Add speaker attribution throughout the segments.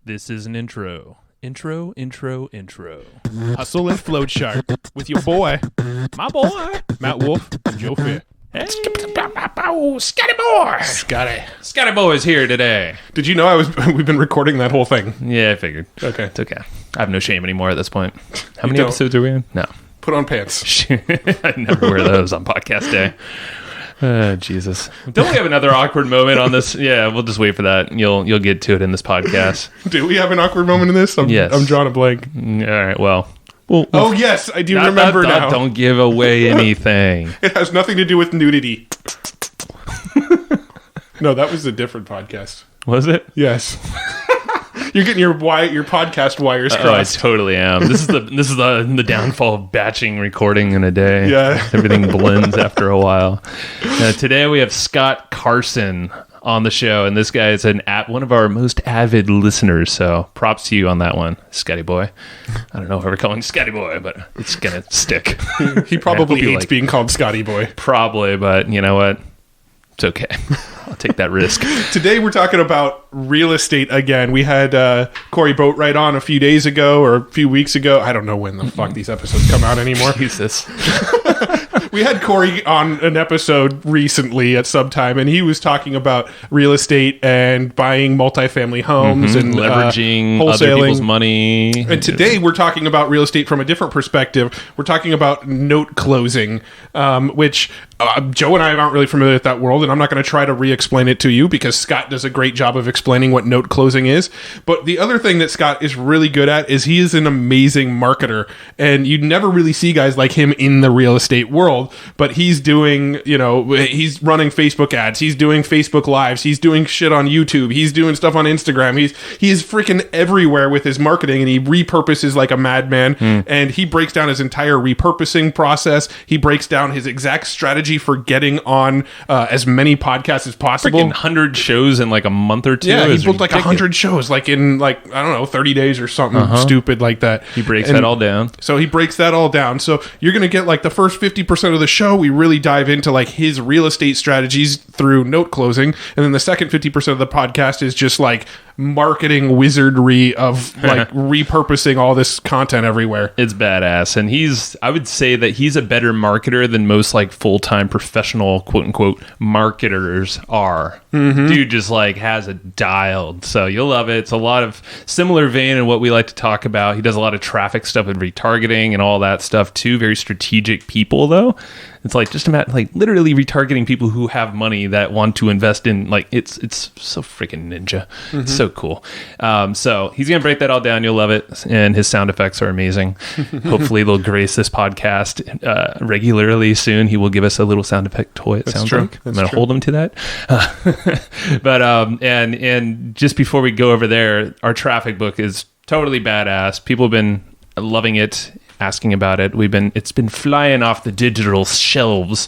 Speaker 1: This is an intro. Intro.
Speaker 2: Hustle and Float Chart with your boy,
Speaker 1: My boy.
Speaker 2: Matt Wolf and Joe Fair.
Speaker 1: Hey.
Speaker 2: Scotty boy!
Speaker 1: Scotty Boy is here today.
Speaker 2: Did you know we've been recording that whole thing?
Speaker 1: Yeah, I figured.
Speaker 2: Okay.
Speaker 1: It's okay. I have no shame anymore at this point. How
Speaker 2: You
Speaker 1: many
Speaker 2: don't.
Speaker 1: episodes are we in? No.
Speaker 2: Put on pants.
Speaker 1: I never wear those on podcast day. Jesus. Don't we have another awkward moment on this? Yeah, we'll just wait for that. You'll get to it in this podcast.
Speaker 2: Do we have an awkward moment in this?
Speaker 1: Yes.
Speaker 2: I'm drawing a blank.
Speaker 1: All right, well.
Speaker 2: Oh, yes, I do remember now.
Speaker 1: Don't give away anything.
Speaker 2: It has nothing to do with nudity. No, that was a different podcast.
Speaker 1: Was it?
Speaker 2: Yes. You're getting your podcast wires
Speaker 1: Oh, I
Speaker 2: crossed.
Speaker 1: totally am. This is the downfall of batching recording in a day.
Speaker 2: Yeah.
Speaker 1: Everything blends after a while. Today we have Scott Carson on the show, and this guy is one of our most avid listeners. So props to you on that one, Scotty Boy. I don't know if we're calling Scotty Boy, but it's gonna stick.
Speaker 2: He probably hates being called Scotty Boy.
Speaker 1: Probably, but you know what? It's okay. I'll take that risk.
Speaker 2: Today we're talking about real estate again. We had Corey Boatwright on a few days ago or a few weeks ago. I don't know when the fuck these episodes come out anymore.
Speaker 1: Jesus.
Speaker 2: We had Corey on an episode recently at some time, and he was talking about real estate and buying multifamily homes and
Speaker 1: leveraging
Speaker 2: wholesaling.
Speaker 1: other people's money.
Speaker 2: And today we're talking about real estate from a different perspective. We're talking about note closing, which Joe and I aren't really familiar with that world, and I'm not going to try to re-explain it to you because Scott does a great job of explaining what note closing is. But the other thing that Scott is really good at is he is an amazing marketer, and you never really see guys like him in the real estate world, but he's doing, he's running Facebook ads, he's doing Facebook Lives, he's doing shit on YouTube, he's doing stuff on Instagram, he's freaking everywhere with his marketing, and he repurposes like a madman, and he breaks down his entire repurposing process. He breaks down his exact strategy for getting on as many podcasts as possible.
Speaker 1: Freaking 100 shows in like a month or two.
Speaker 2: Yeah,
Speaker 1: is
Speaker 2: he booked like
Speaker 1: ridiculous.
Speaker 2: 100 shows, like in 30 days or something stupid like that.
Speaker 1: He breaks that all down.
Speaker 2: So he breaks that all down. So you're going to get like the first 50% of the show. We really dive into like his real estate strategies through note closing. And then the second 50% of the podcast is just like marketing wizardry of like repurposing all this content everywhere.
Speaker 1: It's badass. And I would say that he's a better marketer than most like full-time professional quote unquote marketers are. Dude just like has it dialed. So you'll love it. It's a lot of similar vein in what we like to talk about. He does a lot of traffic stuff with retargeting and all that stuff too. Very strategic people though. It's like just about like literally retargeting people who have money that want to invest in like it's so freaking ninja. It's so cool. So he's gonna break that all down. You'll love it, and his sound effects are amazing. Hopefully they'll grace this podcast regularly soon. He will give us a little sound effect toy. It sounds
Speaker 2: true.
Speaker 1: like I'm
Speaker 2: That's
Speaker 1: gonna
Speaker 2: true.
Speaker 1: hold him to that. But and just before we go over there, our traffic book is totally badass. People have been loving it, asking about it. It's been flying off the digital shelves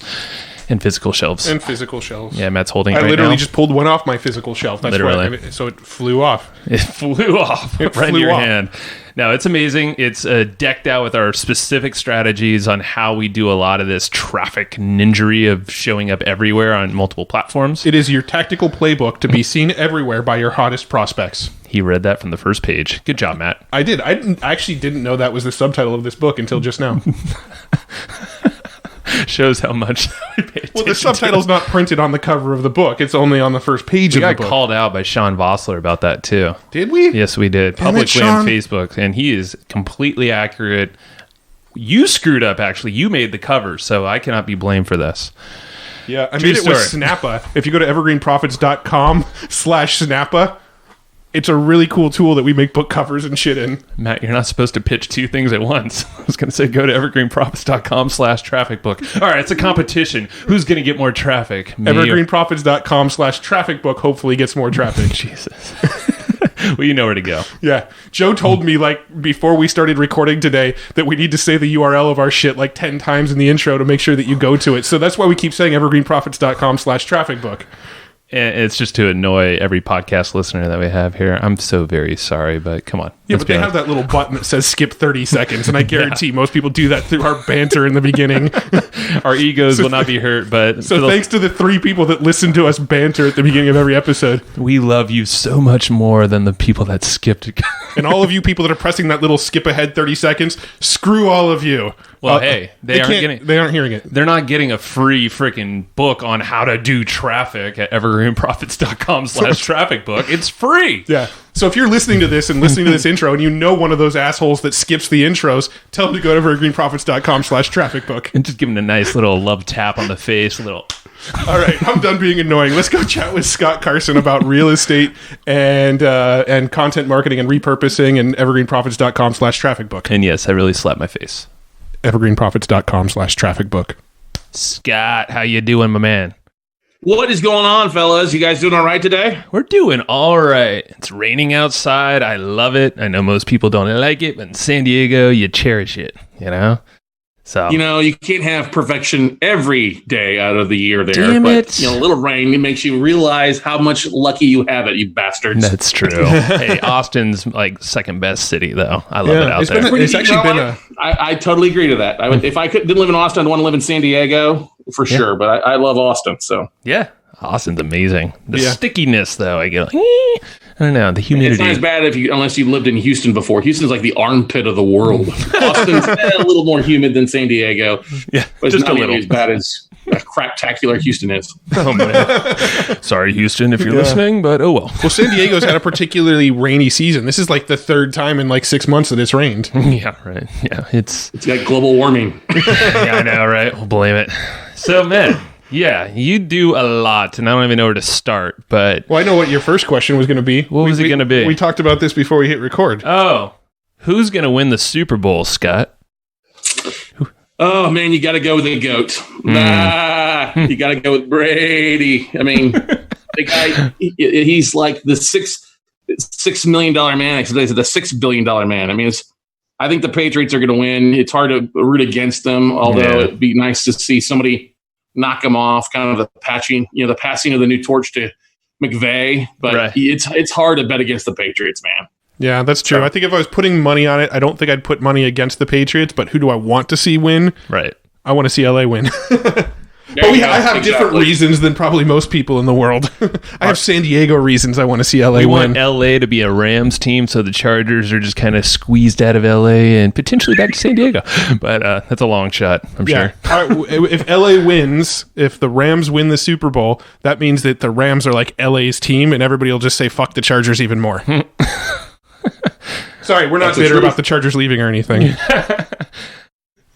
Speaker 1: and physical shelves.
Speaker 2: And physical shelves.
Speaker 1: Yeah, Matt's holding it
Speaker 2: I
Speaker 1: right
Speaker 2: literally
Speaker 1: now.
Speaker 2: just pulled one off my physical shelf. That's
Speaker 1: Literally.
Speaker 2: why. So it flew off.
Speaker 1: It flew off right in
Speaker 2: flew
Speaker 1: your
Speaker 2: off.
Speaker 1: hand. No, it's amazing. It's decked out with our specific strategies on how we do a lot of this traffic ninjery of showing up everywhere on multiple platforms.
Speaker 2: It is your tactical playbook to be seen everywhere by your hottest prospects.
Speaker 1: He read that from the first page. Good job, Matt.
Speaker 2: I did. I actually didn't know that was the subtitle of this book until just now.
Speaker 1: Shows how much we pay attention
Speaker 2: Well, the
Speaker 1: to
Speaker 2: subtitle's not printed on the cover of the book. It's only on the first page
Speaker 1: We
Speaker 2: of the
Speaker 1: got
Speaker 2: book.
Speaker 1: called out by Sean Vossler about that too.
Speaker 2: Did we?
Speaker 1: Yes, we did.
Speaker 2: Damn it,
Speaker 1: Publicly on
Speaker 2: Sean.
Speaker 1: Facebook. And he is completely accurate. You screwed up, actually. You made the cover, so I cannot be blamed for this.
Speaker 2: Yeah, I
Speaker 1: True
Speaker 2: made it with
Speaker 1: story.
Speaker 2: Snappa. If you go to evergreenprofits.com/Snappa, it's a really cool tool that we make book covers and shit in.
Speaker 1: Matt, you're not supposed to pitch two things at once. I was going to say go to evergreenprofits.com/traffic book. All right, it's a competition. Who's going to get more traffic? Me or-
Speaker 2: Evergreenprofits.com/traffic book hopefully gets more traffic.
Speaker 1: Jesus. Well, you know where to go.
Speaker 2: Yeah. Joe told me, like, before we started recording today, that we need to say the URL of our shit like 10 times in the intro to make sure that you go to it. So that's why we keep saying evergreenprofits.com/traffic book.
Speaker 1: And it's just to annoy every podcast listener that we have here. I'm so very sorry, but come on.
Speaker 2: Yeah, but they have that little button that says skip 30 seconds, and I guarantee most people do that through our banter in the beginning.
Speaker 1: Our egos will not be hurt, but...
Speaker 2: So thanks to the 3 people that listen to us banter at the beginning of every episode.
Speaker 1: We love you so much more than the people that skipped.
Speaker 2: And all of you people that are pressing that little skip ahead 30 seconds, screw all of you.
Speaker 1: Well, hey, they
Speaker 2: aren't hearing it.
Speaker 1: They're not getting a free freaking book on how to do traffic at evergreenprofits.com/traffic book. It's free.
Speaker 2: Yeah. So if you're listening to this and listening to this intro and you know one of those assholes that skips the intros, tell them to go to evergreenprofits.com/traffic book.
Speaker 1: And just give them a nice little love tap on the face, a little...
Speaker 2: All right, I'm done being annoying. Let's go chat with Scott Carson about real estate and content marketing and repurposing and evergreenprofits.com/traffic book.
Speaker 1: And yes, I really slapped my face.
Speaker 2: evergreenprofits.com/traffic book.
Speaker 1: Scott, how you doing, my man?
Speaker 3: What is going on, fellas? You guys doing all right today?
Speaker 1: We're doing all right. It's raining outside. I love it. I know most people don't like it, but in San Diego, you cherish it, you know? So,
Speaker 3: you know, you can't have perfection every day out of the year there.
Speaker 1: Damn
Speaker 3: but,
Speaker 1: it.
Speaker 3: You know, a little rain, it makes you realize how much lucky you have it, you bastards.
Speaker 1: That's true. Hey, Austin's like second best city, though. I love it out there.
Speaker 2: It's actually been a...
Speaker 3: I totally agree to that. If I didn't live in Austin, I'd want to live in San Diego for sure. But I love Austin, so.
Speaker 1: Yeah. Austin's amazing. The stickiness, though, I get like, I don't know, the humidity.
Speaker 3: It's not as bad unless you lived in Houston before. Houston's like the armpit of the world. Austin's a little more humid than San Diego.
Speaker 1: Yeah,
Speaker 3: but it's not nearly as bad as craptacular Houston is.
Speaker 1: Oh, man. Sorry, Houston, if you're listening, but oh well.
Speaker 2: Well, San Diego's had a particularly rainy season. This is like the 3rd time in like 6 months that it's rained.
Speaker 1: Yeah, right. Yeah, it's
Speaker 3: like global warming.
Speaker 1: Yeah, I know, right? We'll blame it. So, man... Yeah, you do a lot, and I don't even know where to start, but...
Speaker 2: Well, I know what your first question was going to be.
Speaker 1: What was it going to be?
Speaker 2: We talked about this before we hit record.
Speaker 1: Oh, who's going to win the Super Bowl, Scott?
Speaker 3: Oh, man, you got to go with the GOAT. You got to go with Brady. I mean, the guy, he's like the $6 million man. Actually, the $6 billion man. I mean, I think the Patriots are going to win. It's hard to root against them, although it'd be nice to see somebody knock them off, kind of the passing of the new torch to McVay. But it's hard to bet against the Patriots, man.
Speaker 2: Yeah, that's true. I think if I was putting money on it, I don't think I'd put money against the Patriots, but who do I want to see win?
Speaker 1: Right.
Speaker 2: I want to see LA win. But I have different reasons than probably most people in the world. I have San Diego reasons I want to see LA win.
Speaker 1: Want LA to be a Rams team, so the Chargers are just kind of squeezed out of LA and potentially back to San Diego. But that's a long shot, I'm sure.
Speaker 2: All right, if LA wins, if the Rams win the Super Bowl, that means that the Rams are like LA's team, and everybody will just say fuck the Chargers even more. Sorry, we're not bitter about the Chargers leaving or anything.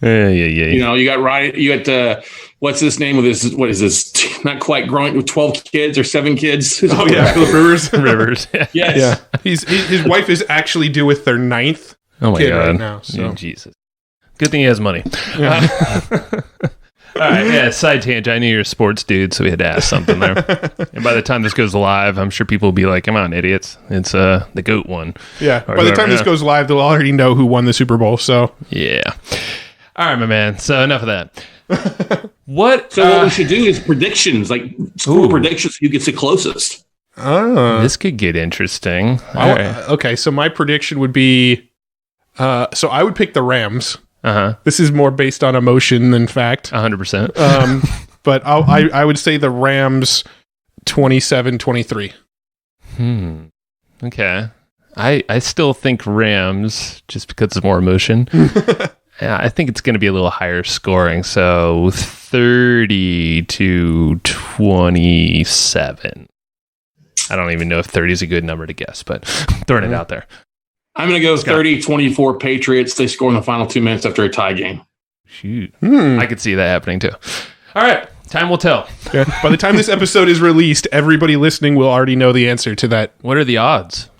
Speaker 1: Yeah.
Speaker 3: You know, you got Ryan. You got what's his name with his? What is this? Not quite growing with 12 kids or 7 kids.
Speaker 2: Oh yeah, Philip Rivers.
Speaker 1: Rivers.
Speaker 3: Yes. Yeah.
Speaker 2: His wife is actually due with their 9th kid right now. So.
Speaker 1: Oh, Jesus. Good thing he has money.
Speaker 2: Yeah.
Speaker 1: All right, yeah, side tangent. I knew you're a sports dude, so we had to ask something there. And by the time this goes live, I'm sure people will be like, come on, idiots. It's the GOAT one.
Speaker 2: Yeah, by the time this goes live, they'll already know who won the Super Bowl, so.
Speaker 1: Yeah. All right, my man. So enough of that.
Speaker 3: What we should do is predictions, like score predictions, who gets the closest.
Speaker 1: This could get interesting.
Speaker 2: Okay, so my prediction would be, so I would pick the Rams.
Speaker 1: Uh-huh.
Speaker 2: This is more based on emotion than fact.
Speaker 1: 100%.
Speaker 2: But I would say the Rams 27-23.
Speaker 1: Okay. I still think Rams, just because it's more emotion. Yeah, I think it's going to be a little higher scoring. So 30-27. I don't even know if 30 is a good number to guess, but throwing it out there.
Speaker 3: I'm going to go 30-24 Patriots. They score in the final 2 minutes after a tie game.
Speaker 1: Shoot. I could see that happening too. All right. Time will tell.
Speaker 2: Yeah. By the time this episode is released, everybody listening will already know the answer to that.
Speaker 1: What are the odds?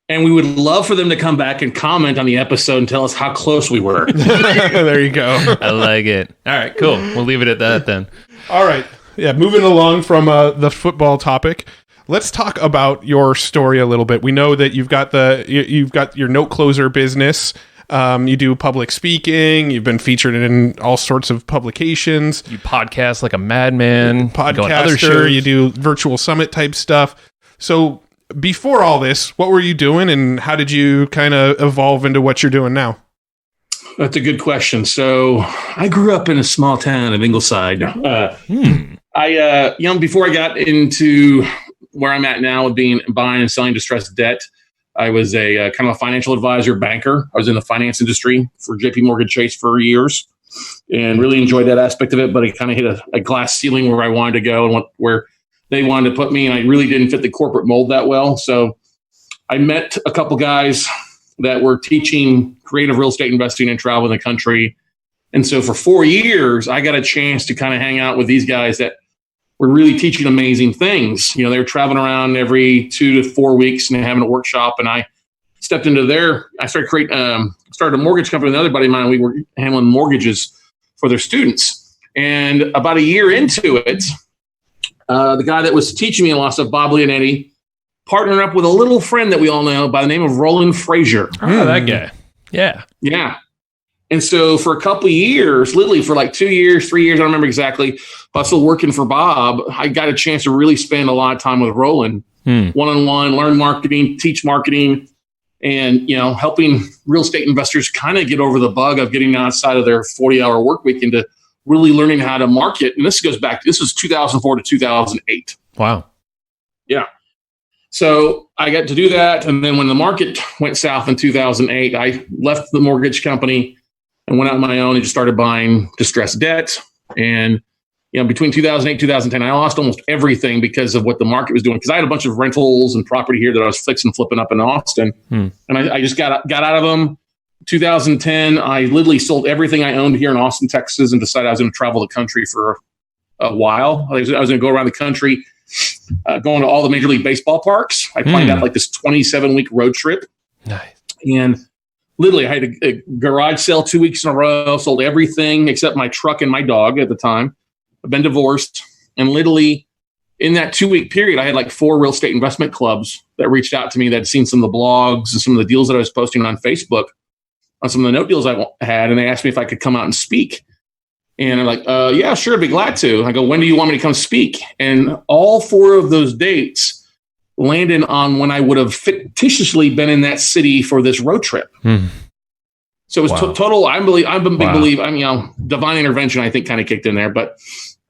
Speaker 3: And we would love for them to come back and comment on the episode and tell us how close we were.
Speaker 2: There you go.
Speaker 1: I like it. All right, cool. We'll leave it at that then.
Speaker 2: All right. Yeah, moving along from the football topic. Let's talk about your story a little bit. We know that you've got your note closer business. You do public speaking. You've been featured in all sorts of publications.
Speaker 1: You podcast like a madman.
Speaker 2: Podcaster.
Speaker 1: You go on other shows.
Speaker 2: You do virtual summit type stuff. So before all this, what were you doing, and how did you kind of evolve into what you're doing now?
Speaker 3: That's a good question. So I grew up in a small town of Ingleside. Before I got into where I'm at now with buying and selling distressed debt, I was a kind of a financial advisor, banker. I was in the finance industry for JP Morgan Chase for years and really enjoyed that aspect of it. But I kind of hit a glass ceiling where I wanted to go and where they wanted to put me. And I really didn't fit the corporate mold that well. So I met a couple guys that were teaching creative real estate investing and travel in the country. And so for 4 years, I got a chance to kind of hang out with these guys that were really teaching amazing things. They were traveling around every 2 to 4 weeks and having a workshop. And I stepped into I started a mortgage company with another buddy of mine. We were handling mortgages for their students. And about a year into it, the guy that was teaching me a lot of stuff, Bob Leonetti, partnered up with a little friend that we all know by the name of Roland Frazier.
Speaker 1: Oh, that guy. Yeah.
Speaker 3: Yeah. And so for a couple of years, literally for like 2 years, 3 years, I don't remember exactly, but still working for Bob, I got a chance to really spend a lot of time with Roland, one-on-one, learn marketing, teach marketing, and, helping real estate investors kind of get over the bug of getting outside of their 40-hour work week into really learning how to market. And this was 2004 to 2008.
Speaker 1: Wow.
Speaker 3: Yeah. So I got to do that. And then when the market went south in 2008, I left the mortgage company and went out on my own and just started buying distressed debt. And, between 2008 2010, I lost almost everything because of what the market was doing. Because I had a bunch of rentals and property here that I was fixing and flipping up in Austin. And I just got out of them. 2010, I literally sold everything I owned here in Austin, Texas, and decided I was going to travel the country for a while. I was going to go around the country, going to all the Major League Baseball parks. I planned out like this 27-week road trip.
Speaker 1: Nice.
Speaker 3: And literally, I had a garage sale 2 weeks in a row, sold everything except my truck and my dog at the time. I've been divorced. And literally, in that 2-week period, I had like 4 real estate investment clubs that reached out to me that had seen some of the blogs and some of the deals that I was posting on Facebook on some of the note deals I had. And they asked me if I could come out and speak. And I'm like, yeah, sure, I'd be glad to. I go, when do you want me to come speak? And all 4 of those dates landed on when I would have fictitiously been in that city for this road trip. So it was total. I'm a big believer. Divine intervention, I think, kind of kicked in there. But,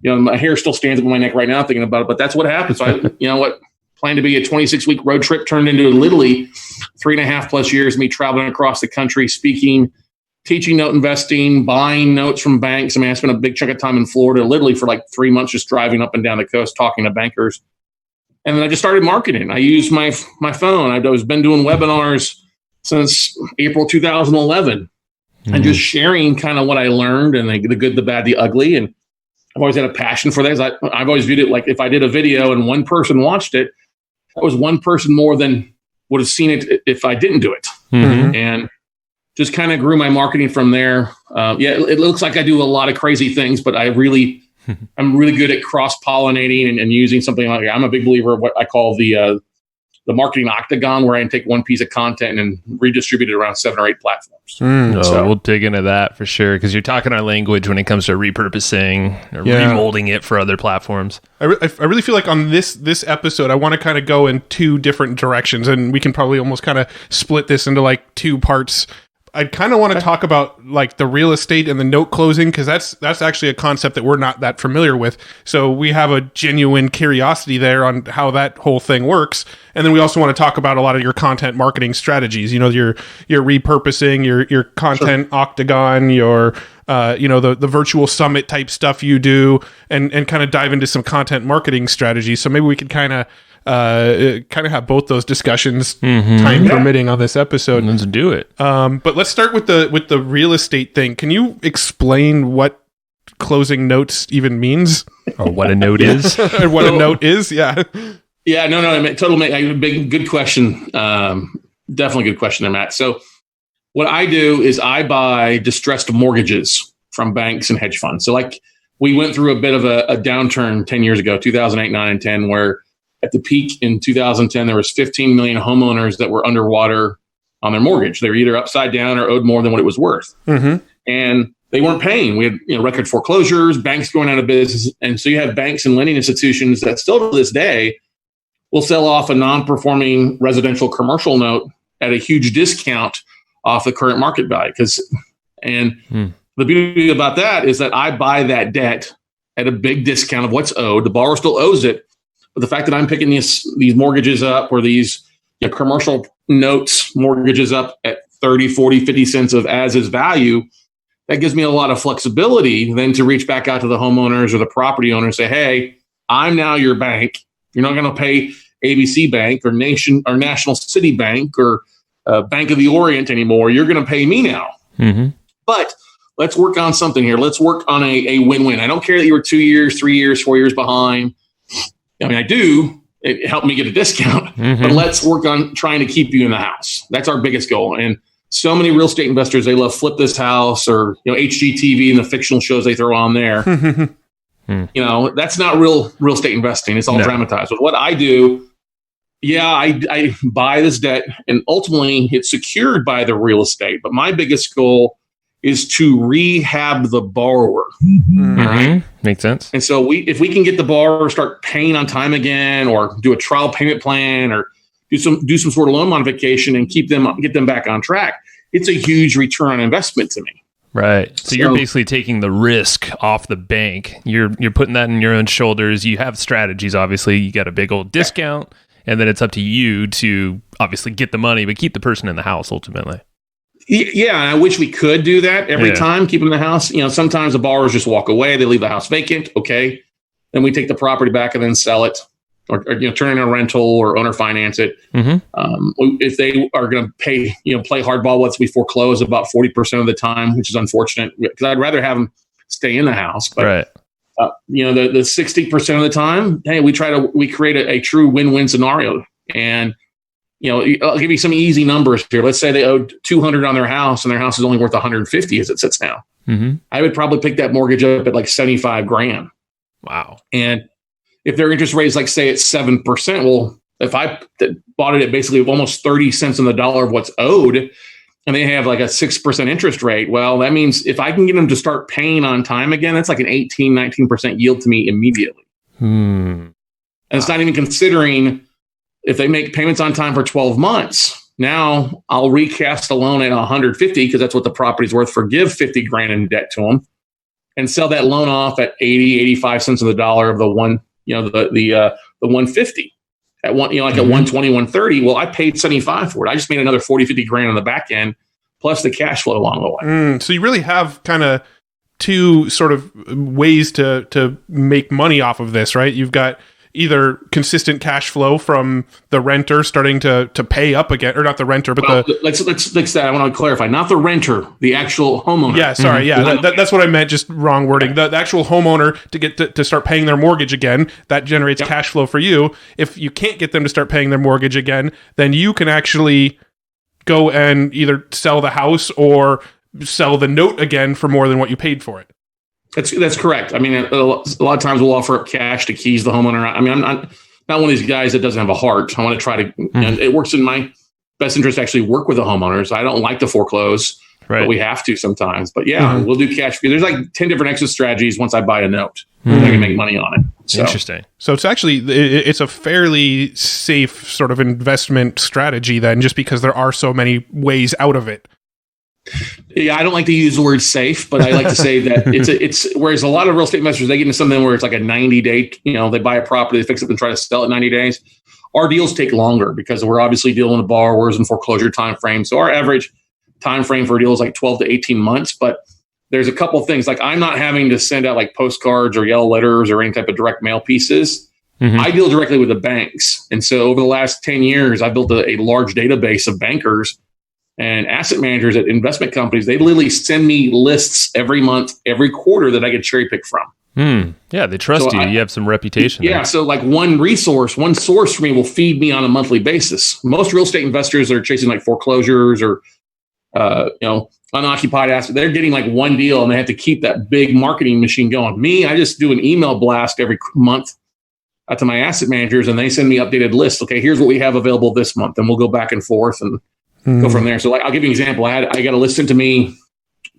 Speaker 3: my hair still stands up on my neck right now thinking about it. But that's what happened. So I, planned to be a 26-week road trip turned into literally 3.5+ years of me traveling across the country, speaking, teaching note investing, buying notes from banks. I spent a big chunk of time in Florida, literally for like 3 months, just driving up and down the coast, talking to bankers. And then I just started marketing. I used my phone. I've been doing webinars since April 2011 and just sharing kind of what I learned and the good, the bad, the ugly. And I've always had a passion for that. I've always viewed it like if I did a video and one person watched it, that was one person more than would have seen it if I didn't do it. And just kind of grew my marketing from there. It looks like I do a lot of crazy things, but I'm really good at cross-pollinating and using something like, I'm a big believer of what I call the Marketing Octagon, where I can take one piece of content and redistribute it around 7 or 8 platforms.
Speaker 1: We'll dig into that for sure, because you're talking our language when it comes to repurposing or remolding it for other platforms.
Speaker 2: I really feel like on this episode, I want to kind of go in 2 different directions, and we can probably almost kind of split this into like 2 parts. I kind of want to talk about like the real estate and the note closing, because that's actually a concept that we're not that familiar with. So we have a genuine curiosity there on how that whole thing works. And then we also want to talk about a lot of your content marketing strategies. Your repurposing, your content octagon, your the virtual summit type stuff you do, and kind of dive into some content marketing strategies. So maybe we could kind of have both those discussions, time permitting, on this episode.
Speaker 1: Let's do it.
Speaker 2: But let's start with the real estate thing. Can you explain what closing notes even means,
Speaker 1: or what a note is,
Speaker 2: or what a note is? Yeah.
Speaker 3: Yeah. No. Good question. Definitely good question there, Matt. So what I do is I buy distressed mortgages from banks and hedge funds. So like we went through a bit of a downturn 10 years ago, 2008, 9, and 10, where at the peak in 2010, there was 15 million homeowners that were underwater on their mortgage. They were either upside down or owed more than what it was worth. And they weren't paying. We had record foreclosures, banks going out of business. And so you have banks and lending institutions that still to this day will sell off a non-performing residential commercial note at a huge discount off the current market value. The beauty about that is that I buy that debt at a big discount of what's owed. The borrower still owes it. But the fact that I'm picking these mortgages up, or these commercial notes mortgages up at 30, 40, 50 cents of as is value, that gives me a lot of flexibility then to reach back out to the homeowners or the property owner and say, hey, I'm now your bank. You're not going to pay ABC Bank or National City Bank or Bank of the Orient anymore. You're going to pay me now. But let's work on something here. Let's work on a win-win. I don't care that you were 2 years, 3 years, 4 years behind. I mean, I do. It helped me get a discount. But let's work on trying to keep you in the house. That's our biggest goal. And so many real estate investors, they love Flip This House or HGTV and the fictional shows they throw on there. That's not real estate investing. It's all dramatized. But what I do, I buy this debt, and ultimately it's secured by the real estate. But my biggest goal is to rehab the borrower. All right,
Speaker 1: makes sense.
Speaker 3: And so if we can get the borrower start paying on time again, or do a trial payment plan, or do some sort of loan modification and get them back on track, it's a huge return on investment to me.
Speaker 1: Right. So you're basically taking the risk off the bank. You're putting that in your own shoulders. You have strategies, obviously. You got a big old discount, and then it's up to you to obviously get the money, but keep the person in the house ultimately.
Speaker 3: Yeah, and I wish we could do that every time, keep them in the house. Sometimes the borrowers just walk away. They leave the house vacant. Okay. Then we take the property back and then sell it, or turn in a rental or owner finance it. If they are going to pay, play hardball with us, we foreclose about 40% of the time, which is unfortunate because I'd rather have them stay in the house. But, the 60% of the time, hey, we create a true win-win scenario. And, I'll give you some easy numbers here. Let's say they owed $200 on their house and their house is only worth $150 as it sits now. I would probably pick that mortgage up at like $75,000.
Speaker 1: Wow.
Speaker 3: And if their interest rate is like, say, it's 7%, well, if I bought it at basically almost 30 cents on the dollar of what's owed, and they have like a 6% interest rate, well, that means if I can get them to start paying on time again, that's like an 18, 19% yield to me immediately. And it's not even considering if they make payments on time for 12 months. Now I'll recast the loan at 150 because that's what the property's worth, forgive $50,000 in debt to them, and sell that loan off at 80, 85 cents on the dollar of the one, the 150 at one, at 120, 130. Well, I paid 75 for it. I just made another 40, 50 grand on the back end, plus the cash flow along the way.
Speaker 2: So you really have kind of two sort of ways to make money off of this, right? You've got either consistent cash flow from the renter starting to pay up again, or not the renter, but
Speaker 3: let's I want to clarify, not the renter, the actual homeowner.
Speaker 2: Yeah, sorry, that's what I meant, just wrong wording. The actual homeowner to get to start paying their mortgage again, that generates cash flow for you. If you can't get them to start paying their mortgage again, then you can actually go and either sell the house or sell the note again for more than what you paid for it.
Speaker 3: That's correct. I mean, a lot of times we'll offer up cash to keys the homeowner. I mean, I'm not one of these guys that doesn't have a heart. I want to try to, and it works in my best interest to actually work with the homeowners. I don't like to foreclose, but we have to sometimes. But we'll do cash. There's like 10 different exit strategies once I buy a note. I can make money on it. So.
Speaker 1: Interesting.
Speaker 2: So it's actually, it's a fairly safe sort of investment strategy then, just because there are so many ways out of it.
Speaker 3: Yeah, I don't like to use the word safe, but I like to say that it's whereas a lot of real estate investors, they get into something where it's like a 90-day, they buy a property, they fix it and try to sell it in 90 days. Our deals take longer because we're obviously dealing with borrowers and foreclosure time frame. So our average time frame for a deal is like 12 to 18 months. But there's a couple of things, like I'm not having to send out like postcards or yellow letters or any type of direct mail pieces. I deal directly with the banks. And so over the last 10 years, I've built a large database of bankers and asset managers at investment companies. They literally send me lists every month, every quarter that I get cherry pick from.
Speaker 1: Yeah, they trust you. You have some reputation.
Speaker 3: Yeah, so like one source for me will feed me on a monthly basis. Most real estate investors that are chasing like foreclosures or unoccupied assets, they're getting like one deal and they have to keep that big marketing machine going. Me, I just do an email blast every month to my asset managers, and they send me updated lists. Okay, here's what we have available this month, and we'll go back and forth and go from there. So like, I'll give you an example. I got a listing to me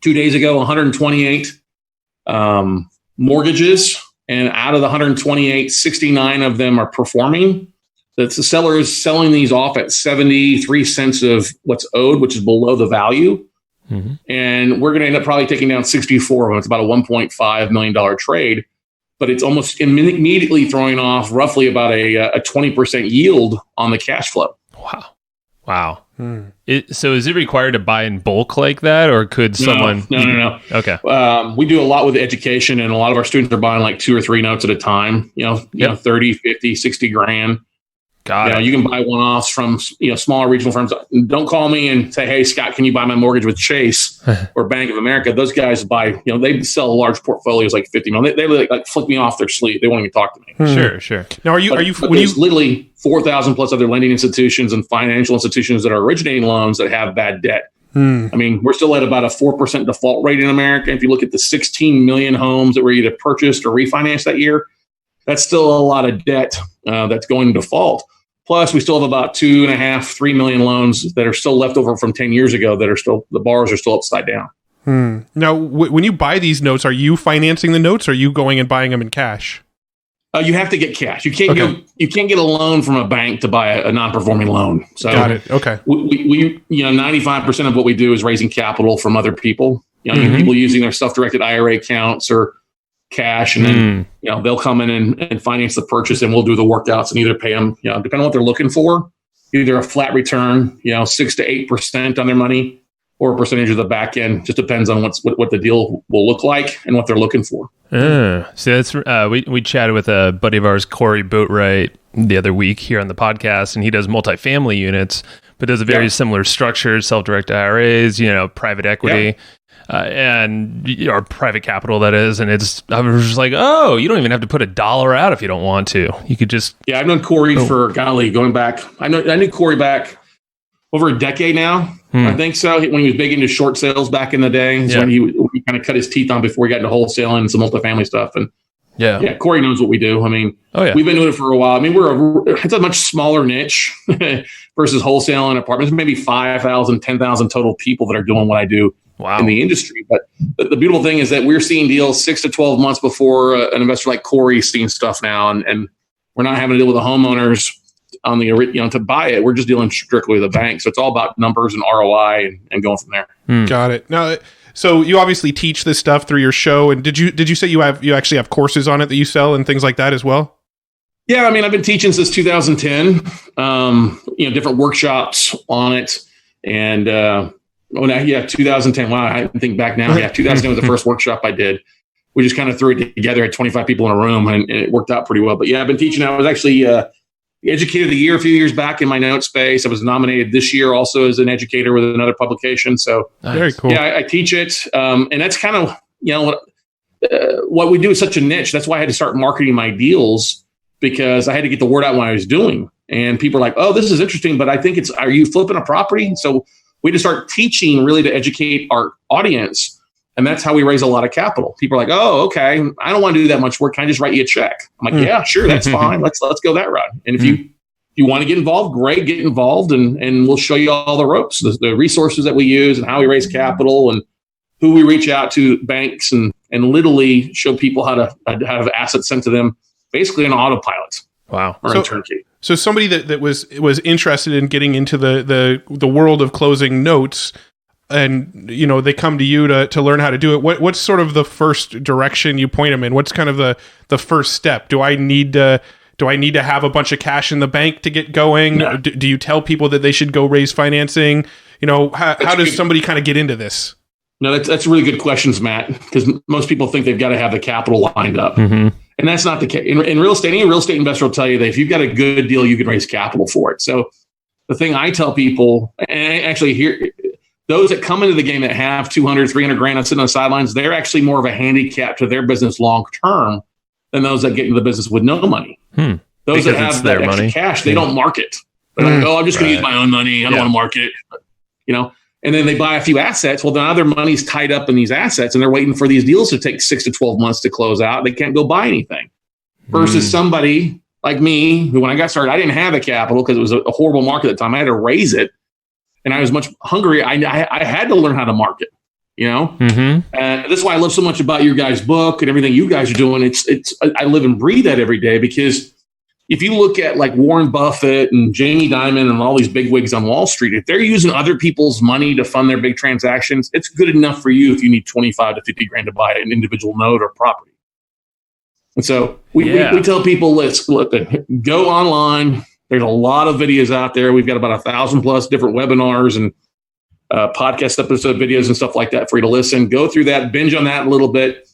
Speaker 3: 2 days ago, 128 mortgages. And out of the 128, 69 of them are performing. The seller is selling these off at 73 cents of what's owed, which is below the value. Mm-hmm. And we're going to end up probably taking down 64 of them. It's about a $1.5 million trade, but it's almost immediately throwing off roughly about a 20% yield on the cash flow.
Speaker 1: Wow. So is it required to buy in bulk like that, or could someone?
Speaker 3: No.
Speaker 1: Okay.
Speaker 3: We do a lot with education, and a lot of our students are buying like 2 or 3 notes at a time, you know, 30, 50, 60 grand.
Speaker 1: Got it.
Speaker 3: You can buy one-offs from, smaller regional firms. Don't call me and say, hey, Scott, can you buy my mortgage with Chase or Bank of America? Those guys buy, they sell large portfolios like 50 million. They like flick me off their sleeve. They won't even talk to me.
Speaker 1: Sure.
Speaker 2: Now,
Speaker 3: there's literally 4,000 plus other lending institutions and financial institutions that are originating loans that have bad debt. I mean, we're still at about a 4% default rate in America. If you look at the 16 million homes that were either purchased or refinanced that year, that's still a lot of debt that's going to default. Plus, we still have about 2.5, 3 million loans that are still left over from 10 years ago that are still, the borrowers are still upside down.
Speaker 2: Now, when you buy these notes, are you financing the notes, or are you going and buying them in cash?
Speaker 3: You have to get cash. You can't get a loan from a bank to buy a non-performing loan. So
Speaker 2: got it. Okay.
Speaker 3: We 95% of what we do is raising capital from other people. People using their self-directed IRA accounts or cash, and then they'll come in and finance the purchase, and we'll do the workouts and either pay them, depending on what they're looking for, either a flat return, 6 to 8% on their money, or a percentage of the back end. Just depends on what the deal will look like and what they're looking for.
Speaker 1: So that's we chatted with a buddy of ours, Corey Boatwright, the other week here on the podcast, and he does multifamily units, but does a very similar structure, self-directed IRAs, private equity. And or private capital, that is. And I was just like, oh, you don't even have to put $1 out if you don't want to. You could just...
Speaker 3: Yeah, I've known Corey for, going back. I knew Corey back over a decade now. I think so. When he was big into short sales back in the day. Is when he kind of cut his teeth on before he got into wholesale and some multifamily stuff. And Corey knows what we do. I mean, we've been doing it for a while. I mean, it's a much smaller niche versus wholesale and apartments. Maybe 5,000, 10,000 total people that are doing what I do.
Speaker 1: Wow.
Speaker 3: In the industry. But the beautiful thing is that we're seeing deals 6 to 12 months before an investor like Corey is seeing stuff now. And we're not having to deal with the homeowners on the, to buy it. We're just dealing strictly with the bank. So it's all about numbers and ROI and going from there.
Speaker 2: Got it. Now, so you obviously teach this stuff through your show. And did you say you actually have courses on it that you sell and things like that as well?
Speaker 3: Yeah. I mean, I've been teaching since 2010, different workshops on it. And, 2010. Wow, I think back now. Yeah, 2010 was the first workshop I did. We just kind of threw it together, had 25 people in a room, and it worked out pretty well. But yeah, I've been teaching. I was actually Educator of the Year a few years back in my note space. I was nominated this year also as an educator with another publication. So
Speaker 2: very cool.
Speaker 3: Yeah, I teach it, and that's kind of what we do is such a niche. That's why I had to start marketing my deals, because I had to get the word out when I was doing. And people are like, "Oh, this is interesting," but I think are you flipping a property? So we just start teaching really to educate our audience. And that's how we raise a lot of capital. People are like, oh, okay, I don't want to do that much work. Can I just write you a check? I'm like, yeah, sure, that's fine. Let's go that route. And if you want to get involved, great, get involved. And we'll show you all the ropes, the resources that we use and how we raise capital and who we reach out to, banks, and literally show people how to have assets sent to them, basically an autopilot.
Speaker 1: Wow.
Speaker 3: Or a turnkey.
Speaker 2: So somebody that was interested in getting into the world of closing notes, and they come to you to learn how to do it. What's sort of the first direction you point them in? What's kind of the first step? Do I need to have a bunch of cash in the bank to get going?
Speaker 3: No.
Speaker 2: Do you tell people that they should go raise financing? How does somebody kind of get into this?
Speaker 3: No, that's really good questions, Matt, because most people think they've got to have the capital lined up. And that's not the case. In real estate, any real estate investor will tell you that if you've got a good deal, you can raise capital for it. So the thing I tell people, and actually here, those that come into the game that have 200, 300 grand and sitting on the sidelines, they're actually more of a handicap to their business long term than those that get into the business with no money. Those
Speaker 1: because
Speaker 3: that have that extra money. Cash, they don't market. They're like, oh, I'm just going to use my own money. I don't want to market it. And then they buy a few assets. Well, now their money's tied up in these assets and they're waiting for these deals to take 6 to 12 months to close out. They can't go buy anything. Versus somebody like me, who when I got started, I didn't have the capital because it was a horrible market at the time. I had to raise it. and I was much hungry. I had to learn how to market, and that's why I love so much about your guys' book and everything you guys are doing. I live and breathe that every day, because if you look at like Warren Buffett and Jamie Dimon and all these big wigs on Wall Street, if they're using other people's money to fund their big transactions, it's good enough for you if you need 25 to 50 grand to buy an individual note or property. And so we tell people, let's go online. There's a lot of videos out there. We've got about 1,000+ different webinars and podcast episode videos and stuff like that for you to listen. Go through that, binge on that a little bit.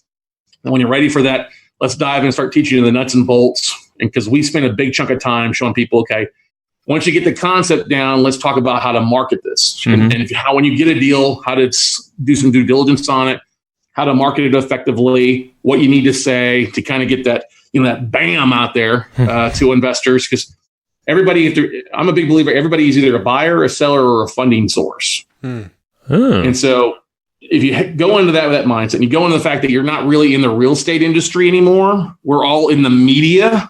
Speaker 3: And when you're ready for that, let's dive in and start teaching you the nuts and bolts. And because we spend a big chunk of time showing people, okay, once you get the concept down, let's talk about how to market this. And how, when you get a deal, how to do some due diligence on it, how to market it effectively, what you need to say to kind of get that, that bam out there to investors. Because everybody, I'm a big believer, everybody is either a buyer, a seller, or a funding source. And so if you go into that with that mindset, and you go into the fact that you're not really in the real estate industry anymore, we're all in the media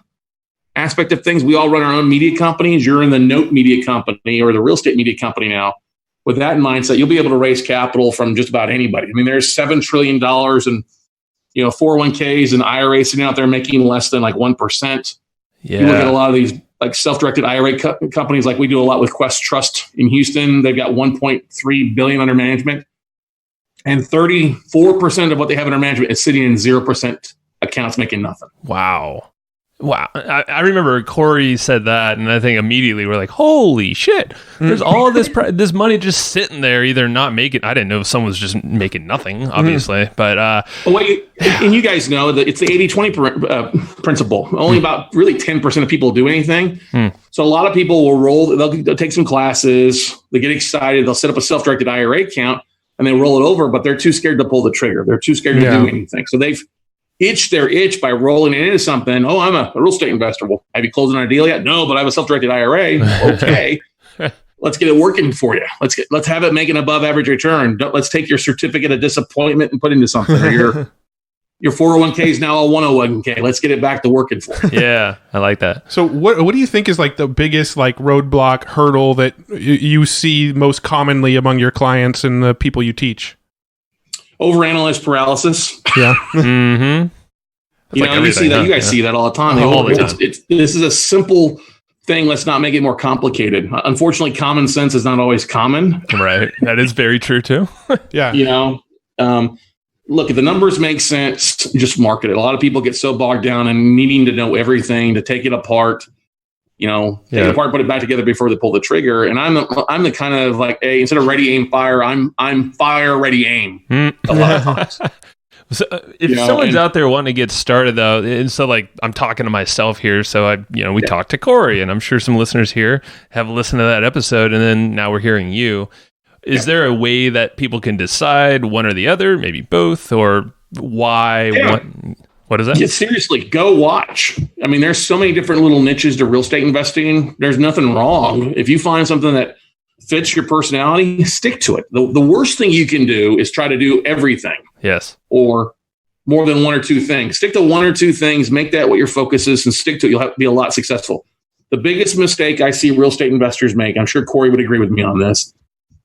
Speaker 3: aspect of things. We all run our own media companies. You're in the note media company or the real estate media company now. With that in mindset, you'll be able to raise capital from just about anybody. I mean, there's $7 trillion in 401ks and IRAs sitting out there making less than like 1%. Yeah. You look at a lot of these like self-directed IRA companies, like we do a lot with Quest Trust in Houston. They've got $1.3 billion under management, and 34% of what they have under management is sitting in 0% accounts making nothing.
Speaker 1: Wow. I remember Corey said that, and I think immediately we're like, holy shit, there's all this this money just sitting there, either not making, I didn't know if someone was just making nothing, obviously, but
Speaker 3: and you guys know that it's the 80-20 principle. Only about really 10% of people do anything. So a lot of people will roll, they'll take some classes, they get excited, they'll set up a self-directed IRA account, and they roll it over, but they're too scared to pull the trigger. They're too scared to do anything. So they've itch their itch by rolling it into something. Oh, I'm a real estate investor. Well, have you closed on a deal yet? No, but I have a self-directed IRA. Okay. Let's get it working for you. Let's have it make an above average return. Let's take your certificate of disappointment and put into something. Or your 401k is now a 101k. Let's get it back to working for you.
Speaker 1: Yeah, I like that.
Speaker 2: So what do you think is like the biggest like roadblock hurdle that you see most commonly among your clients and the people you teach?
Speaker 3: Overanalyze paralysis.
Speaker 2: Yeah.
Speaker 3: You see that. You guys see that all the time. This is a simple thing. Let's not make it more complicated. Unfortunately, common sense is not always common.
Speaker 1: Right. That is very true too.
Speaker 2: Yeah.
Speaker 3: Look, if the numbers make sense, just market it. A lot of people get so bogged down in needing to know everything, to take it apart. Take it apart, put it back together before they pull the trigger. And I'm the kind of like, hey, instead of ready, aim, fire, I'm fire, ready, aim. A lot of times.
Speaker 1: So if someone's out there wanting to get started though, and so like I'm talking to myself here, so we talked to Corey, and I'm sure some listeners here have listened to that episode, and then now we're hearing you. Is there a way that people can decide one or the other, maybe both, or why?
Speaker 3: Yeah.
Speaker 1: What is that?
Speaker 3: Yeah, seriously, go watch. I mean, there's so many different little niches to real estate investing. There's nothing wrong. If you find something that fits your personality, stick to it. The worst thing you can do is try to do everything.
Speaker 1: Yes.
Speaker 3: Or more than one or two things. Stick to one or two things, make that what your focus is, and stick to it. You'll have to be a lot successful. The biggest mistake I see real estate investors make, I'm sure Corey would agree with me on this,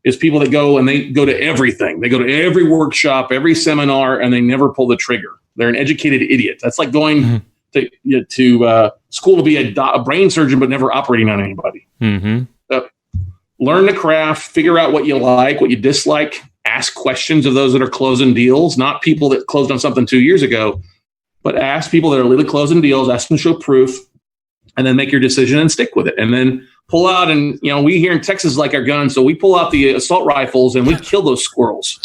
Speaker 3: is people that go to everything. They go to every workshop, every seminar, and they never pull the trigger. They're an educated idiot. That's like going to school to be a brain surgeon, but never operating on anybody. Learn the craft, figure out what you like, what you dislike, ask questions of those that are closing deals, not people that closed on something 2 years ago, but ask people that are literally closing deals, ask them to show proof, and then make your decision and stick with it. And then pull out, and we here in Texas like our guns, so we pull out the assault rifles and we kill those squirrels.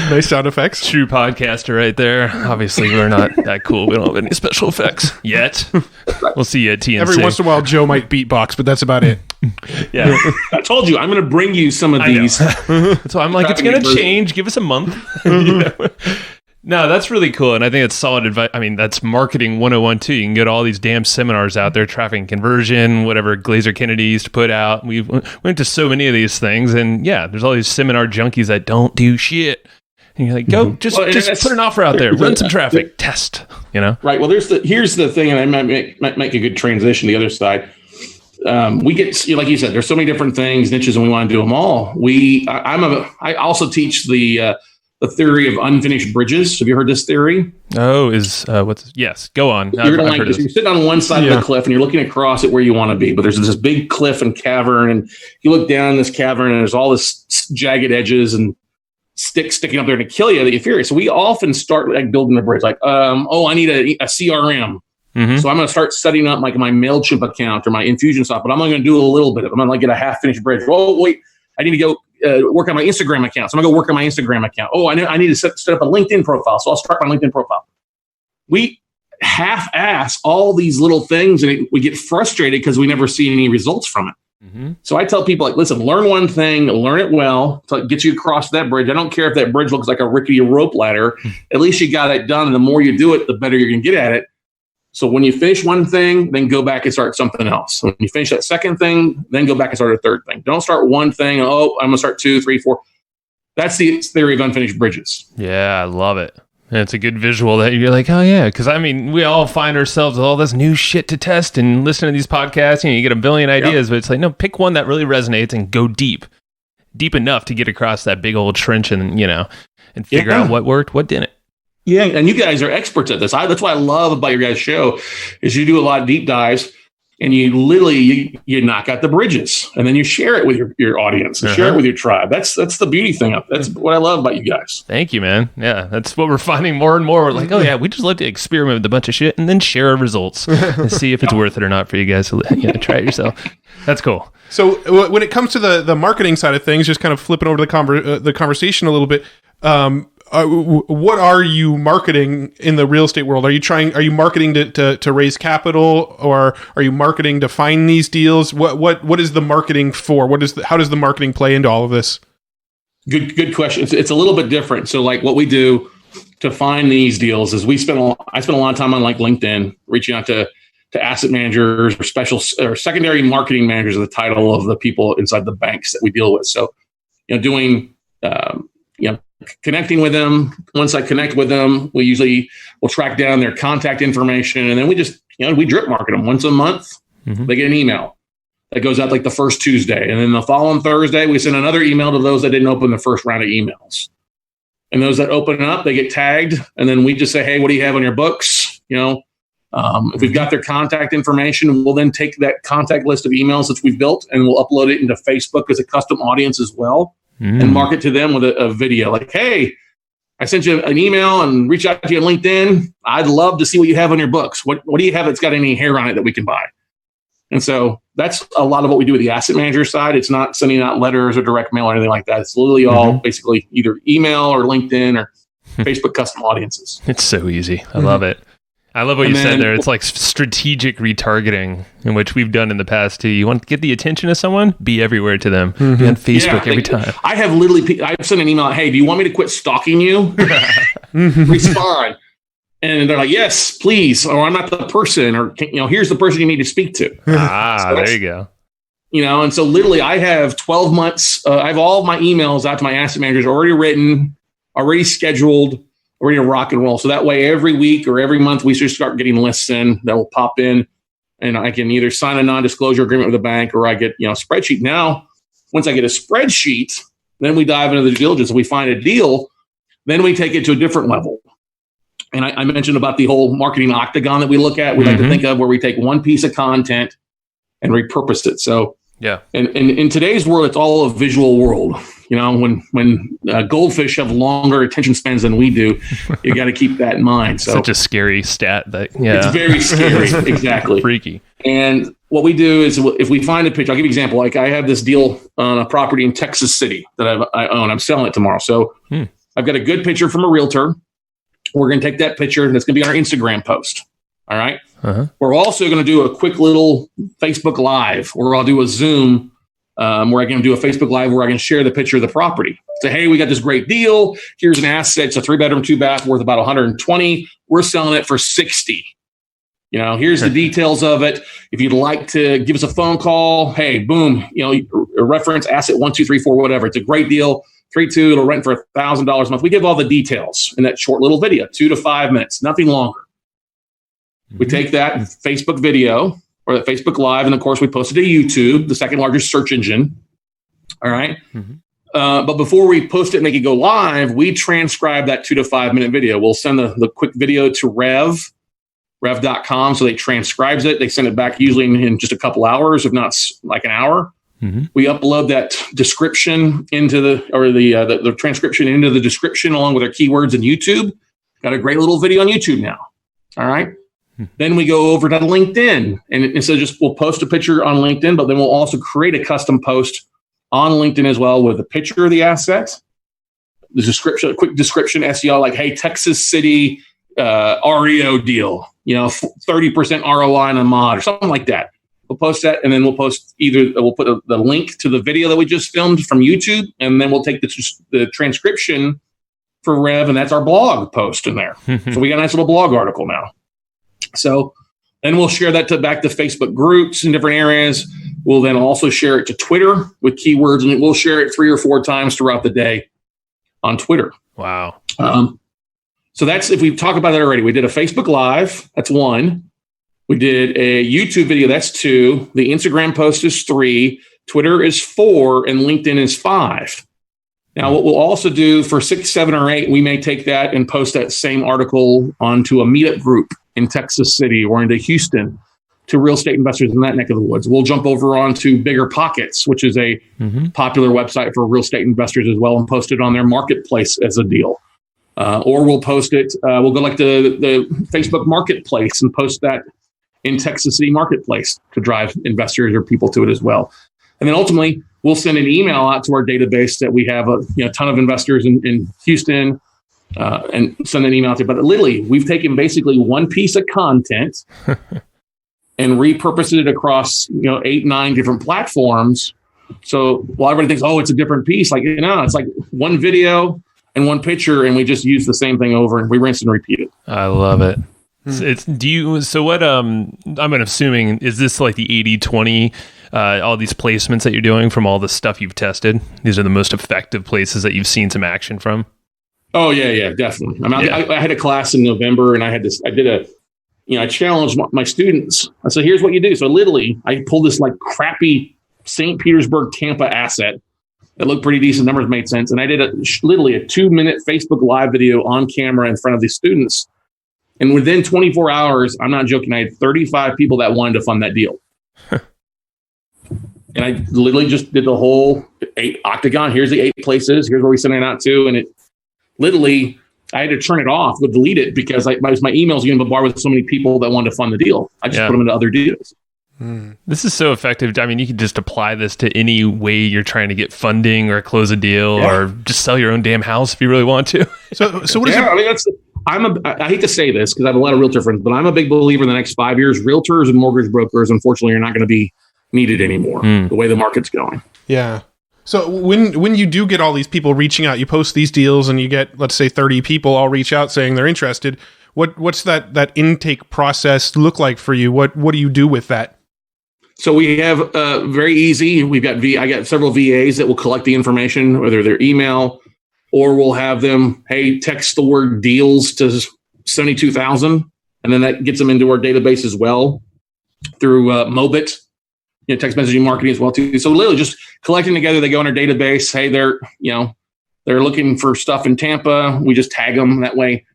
Speaker 2: Nice sound effects.
Speaker 1: True podcaster right there. Obviously, we're not that cool. We don't have any special effects yet. We'll see you at TNC.
Speaker 2: Every once in a while, Joe might beatbox, but that's about it.
Speaker 1: Yeah.
Speaker 3: I told you, I'm going to bring you some of these.
Speaker 1: So I'm like, it's going to change. Give us a month. No, that's really cool. And I think it's solid advice. I mean, that's marketing 101 too. You can get all these damn seminars out there, traffic and conversion, whatever Glazer Kennedy used to put out. We went to so many of these things. And yeah, there's all these seminar junkies that don't do shit. And you're like, go, just put an offer out there, run some traffic, test,
Speaker 3: Right. Well, here's the thing, and I might make a good transition to the other side. we get, like you said, there's so many different things, niches, and we want to do them all. I also teach the theory of unfinished bridges. Have you heard this theory?
Speaker 1: Oh, yes, go on.
Speaker 3: You're sitting on one side of the cliff and you're looking across at where you want to be, but there's this big cliff and cavern, and you look down this cavern and there's all this jagged edges and sticks sticking up there to kill you that you're furious. So we often start like building the bridge, like, I need a CRM. Mm-hmm. So I'm going to start setting up like my MailChimp account or my Infusionsoft, but I'm only going to do a little bit of it. I'm going to like get a half finished bridge. Oh, wait, I need to go work on my Instagram account. So I'm going to go work on my Instagram account. Oh, I need to set up a LinkedIn profile. So I'll start my LinkedIn profile. We half-ass all these little things, and we get frustrated because we never see any results from it. Mm-hmm. So I tell people, like, listen, learn one thing, learn it well, so it gets you across that bridge. I don't care if that bridge looks like a rickety rope ladder. At least you got it done. And the more you do it, the better you're going to get at it. So when you finish one thing, then go back and start something else. When you finish that second thing, then go back and start a third thing. Don't start one thing. I'm going to start 2, 3, 4. That's the theory of unfinished bridges.
Speaker 1: Yeah, I love it. And it's a good visual that you're like, oh yeah, because I mean, we all find ourselves with all this new shit to test and listen to these podcasts. You get a billion ideas, but it's like, no, pick one that really resonates and go deep enough to get across that big old trench and and figure out what worked, what didn't.
Speaker 3: Yeah, and you guys are experts at this. That's what I love about your guys' show is you do a lot of deep dives, and you literally you knock out the bridges, and then you share it with your audience, and share it with your tribe. That's the beauty thing. That's what I love about you guys.
Speaker 1: Thank you, man. Yeah, that's what we're finding more and more. We're like, oh yeah, we just love to experiment with a bunch of shit and then share our results and see if it's worth it or not for you guys to try it yourself. That's cool.
Speaker 2: So when it comes to the marketing side of things, just kind of flipping over to the conversation a little bit. What are you marketing in the real estate world? Are you marketing to raise capital, or are you marketing to find these deals? What is the marketing for? How does the marketing play into all of this?
Speaker 3: Good question. It's a little bit different. So like what we do to find these deals is I spend a lot of time on like LinkedIn, reaching out to asset managers or secondary marketing managers, are the title of the people inside the banks that we deal with. So, doing, connecting with them. Once I connect with them, we'll track down their contact information, and then we just, we drip market them once a month. Mm-hmm. They get an email that goes out like the first Tuesday. And then the following Thursday, we send another email to those that didn't open the first round of emails. And those that open up, they get tagged. And then we just say, hey, what do you have on your books? If we've got their contact information, we'll then take that contact list of emails that we've built and we'll upload it into Facebook as a custom audience as well. And market to them with a video like, hey, I sent you an email and reach out to you on LinkedIn. I'd love to see what you have on your books. What do you have that's got any hair on it that we can buy? And so that's a lot of what we do with the asset manager side. It's not sending out letters or direct mail or anything like that. It's literally all basically either email or LinkedIn or Facebook custom audiences.
Speaker 1: It's so easy. I love it. I love what you said there. It's like strategic retargeting, in which we've done in the past too. You want to get the attention of someone? Be everywhere to them. Be on Facebook every time.
Speaker 3: I've sent an email, hey, do you want me to quit stalking you? Respond. And they're like, yes, please. Or I'm not the person. Or, here's the person you need to speak to.
Speaker 1: So there you go.
Speaker 3: And so literally I have 12 months. I have all of my emails out to my asset managers already written, already scheduled, ready to rock and roll. So that way, every week or every month, we should start getting lists in that will pop in, and I can either sign a non-disclosure agreement with a bank, or I get a spreadsheet. Now, once I get a spreadsheet, then we dive into the due diligence. If we find a deal, then we take it to a different level. And I mentioned about the whole marketing octagon that we look at. We like to think of where we take one piece of content and repurpose it. So
Speaker 1: yeah,
Speaker 3: and in today's world, it's all a visual world. When goldfish have longer attention spans than we do, you got to keep that in mind. So
Speaker 1: such a scary stat.
Speaker 3: It's very scary. Exactly.
Speaker 1: Freaky.
Speaker 3: And what we do is, if we find a picture, I'll give you an example. Like I have this deal on a property in Texas City that I own. I'm selling it tomorrow. So I've got a good picture from a realtor. We're going to take that picture, and it's going to be on our Instagram post. All right. We're also going to do a quick little Facebook Live, where I'll do a Zoom, where I can do a Facebook Live where I can share the picture of the property. Say, hey, we got this great deal. Here's an asset. It's a 3-bedroom, 2-bath worth about 120. We're selling it for 60. Here's the details of it. If you'd like to give us a phone call, hey, boom, reference asset 1, 2, 3, 4, whatever. It's a great deal. 3-2, it'll rent for $1,000 a month. We give all the details in that short little video, 2 to 5 minutes, nothing longer. We take that Facebook video or at Facebook Live. And of course, we post it to YouTube, the second largest search engine. All right. But before we post it and make it go live, we transcribe that 2 to 5 minute video. We'll send the quick video to rev.com. So they transcribes it. They send it back usually in just a couple hours, if not like an hour. We upload that description into the transcription into the description along with our keywords in YouTube. Got a great little video on YouTube now. All right. Then we go over to LinkedIn, and so we'll post a picture on LinkedIn, but then we'll also create a custom post on LinkedIn as well with a picture of the asset, the description, a quick description, SEO, like, hey, Texas City REO deal, 30% ROI on a mod or something like that. We'll post that, and then we'll put the link to the video that we just filmed from YouTube, and then we'll take the transcription for Rev, and that's our blog post in there. So we got a nice little blog article now. So then we'll share that back to Facebook groups in different areas. We'll then also share it to Twitter with keywords, and we'll share it 3 or 4 times throughout the day on Twitter.
Speaker 1: Wow.
Speaker 3: So that's, if we talk about that already, we did a Facebook Live. That's 1. We did a YouTube video. That's 2. The Instagram post is 3. Twitter is 4, and LinkedIn is 5. Now, what we'll also do for 6, 7, or 8, we may take that and post that same article onto a meetup group in Texas City or into Houston to real estate investors in that neck of the woods. We'll jump over onto Bigger Pockets, which is a popular website for real estate investors as well, and post it on their marketplace as a deal. Or we'll post it, we'll go like the Facebook Marketplace and post that in Texas City Marketplace to drive investors or people to it as well. And then ultimately, we'll send an email out to our database that we have a ton of investors in Houston, and send an email out there. But literally, we've taken basically one piece of content and repurposed it across 8, 9 different platforms. So while everybody thinks, oh, it's a different piece, it's like one video and one picture, and we just use the same thing over, and we rinse and repeat it.
Speaker 1: I love it. So what, I'm assuming, is this like the 80-20, all these placements that you're doing from all the stuff you've tested? These are the most effective places that you've seen some action from? Oh,
Speaker 3: yeah, definitely. I had a class in November, and I challenged my students. I said, here's what you do. So literally, I pulled this like crappy St. Petersburg, Tampa asset that looked pretty decent. Numbers made sense. And I did literally a 2-minute Facebook Live video on camera in front of these students. And within 24 hours, I'm not joking, I had 35 people that wanted to fund that deal. And I literally just did the whole 8 Octagon. Here's the 8 places. Here's where we send it out to. And it literally, I had to turn it off, but delete it because my emails getting bombarded with so many people that wanted to fund the deal. I just put them into other deals.
Speaker 1: This is so effective. I mean, you can just apply this to any way you're trying to get funding or close a deal or just sell your own damn house if you really want to.
Speaker 2: So what is it?
Speaker 3: I mean, I hate to say this because I have a lot of realtor friends, but I'm a big believer in the next 5 years, realtors and mortgage brokers, unfortunately, are not going to be needed anymore the way the market's going.
Speaker 2: Yeah. So when you do get all these people reaching out, you post these deals and you get, let's say, 30 people all reach out saying they're interested. What's that intake process look like for you? What do you do with that?
Speaker 3: So we have very easy. I got several VAs that will collect the information, whether their email, or we'll have them, hey, text the word deals to 72,000. And then that gets them into our database as well through Mobit, text messaging marketing as well too. So literally just collecting together, they go in our database. Hey, they're looking for stuff in Tampa. We just tag them that way.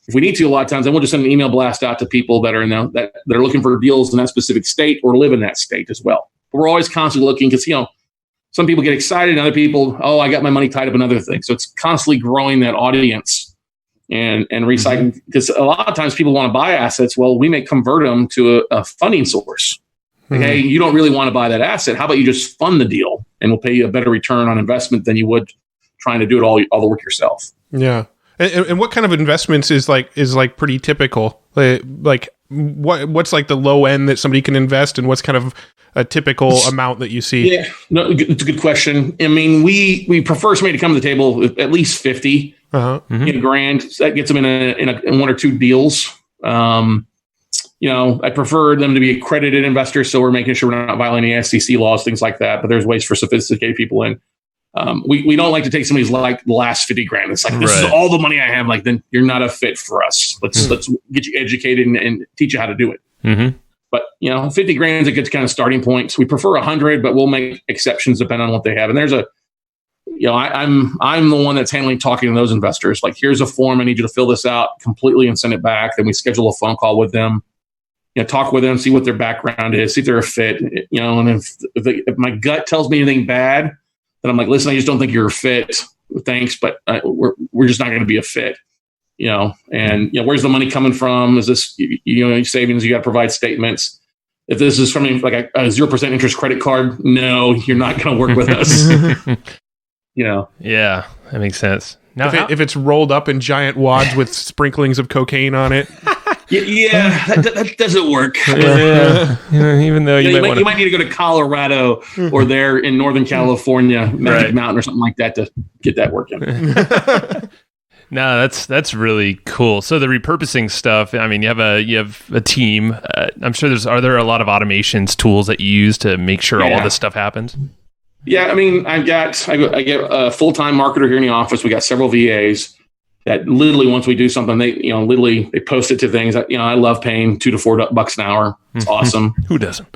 Speaker 3: If we need to, a lot of times, then we'll just send an email blast out to people that are that are looking for deals in that specific state or live in that state as well. But we're always constantly looking because, some people get excited and other people, I got my money tied up in other things. So it's constantly growing that audience and recycling, because a lot of times people want to buy assets. Well, we may convert them to a funding source. Like, hey, you don't really want to buy that asset. How about you just fund the deal and we'll pay you a better return on investment than you would trying to do it all the work yourself.
Speaker 2: Yeah. And what kind of investments is pretty typical? Like what's like the low end that somebody can invest, and what's kind of a typical amount that you see?
Speaker 3: Yeah, no, it's a good question. I mean, we prefer somebody to come to the table with at least 50 grand. So that gets them in 1 or 2 deals. I prefer them to be accredited investors, so we're making sure we're not violating SEC laws, things like that. But there's ways for sophisticated people in. We don't like to take somebody's like the last 50 grand. It's like, this is all the money I have. Like, then you're not a fit for us. Let's get you educated and teach you how to do it. But 50 grand is a good kind of starting point. So we prefer 100, but we'll make exceptions depending on what they have. And there's I'm the one that's handling talking to those investors. Like, here's a form. I need you to fill this out completely and send it back. Then we schedule a phone call with them, talk with them, see what their background is, see if they're a fit, and if my gut tells me anything bad, then I'm like, listen, I just don't think you're a fit. Thanks, but we're just not going to be a fit. And where's the money coming from? Is this, savings? You got to provide statements. If this is from like a 0% interest credit card, no, you're not going to work with us.
Speaker 1: Yeah, that makes sense. Now,
Speaker 2: if it's rolled up in giant wads with sprinklings of cocaine on it.
Speaker 3: Yeah, that doesn't work.
Speaker 1: Yeah, even though you
Speaker 3: might need to go to Colorado or there in Northern California, Magic Mountain or something like that to get that working.
Speaker 1: No, that's really cool. So the repurposing stuff, I mean, you have a team. I'm sure are there a lot of automations tools that you use to make sure all this stuff happens?
Speaker 3: Yeah, I mean, I get a full-time marketer here in the office. We got several VAs that literally, once we do something, they they post it to things. I love paying $2 to $4 an hour. It's awesome.
Speaker 1: Who doesn't?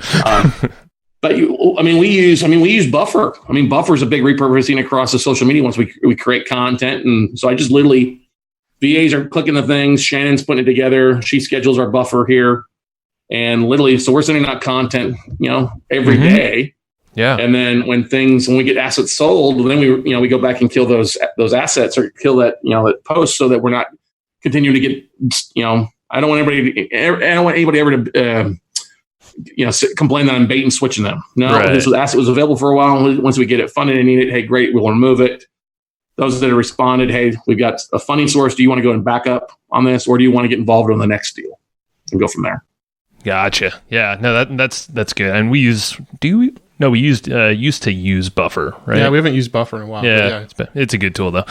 Speaker 3: But we use Buffer. I mean, Buffer is a big repurposing across the social media once we create content, and so I just literally VAs are clicking the things. Shannon's putting it together. She schedules our Buffer here, and literally, so we're sending out content, every day.
Speaker 1: Yeah.
Speaker 3: And then when we get assets sold, then we go back and kill those assets or kill that post so that we're not continuing to get I don't want anybody ever to complain that I'm bait and switching them. No, this asset was available for a while. Once we get it funded and need it, hey, great, we'll remove it. Those that have responded, hey, we've got a funding source. Do you want to go and back up on this, or do you want to get involved in the next deal and go from there?
Speaker 1: Gotcha. Yeah. No, that's good. And we used to use Buffer, right?
Speaker 2: Yeah, we haven't used Buffer in a while.
Speaker 1: Yeah, it's a good to though.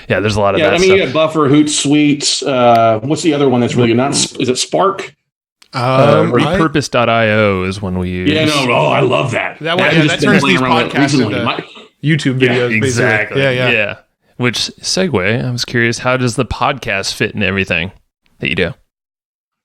Speaker 1: Yeah, there's a lot of that stuff.
Speaker 3: You have Buffer, Hootsuite. What's the other one that's really good? Is it Spark?
Speaker 1: Repurpose.io is one we use.
Speaker 3: Yeah, I love that.
Speaker 2: That turns these podcasts into YouTube videos.
Speaker 1: Yeah, exactly.
Speaker 2: Basically.
Speaker 1: Yeah. Which segue, I was curious, how does the podcast fit in everything that you do?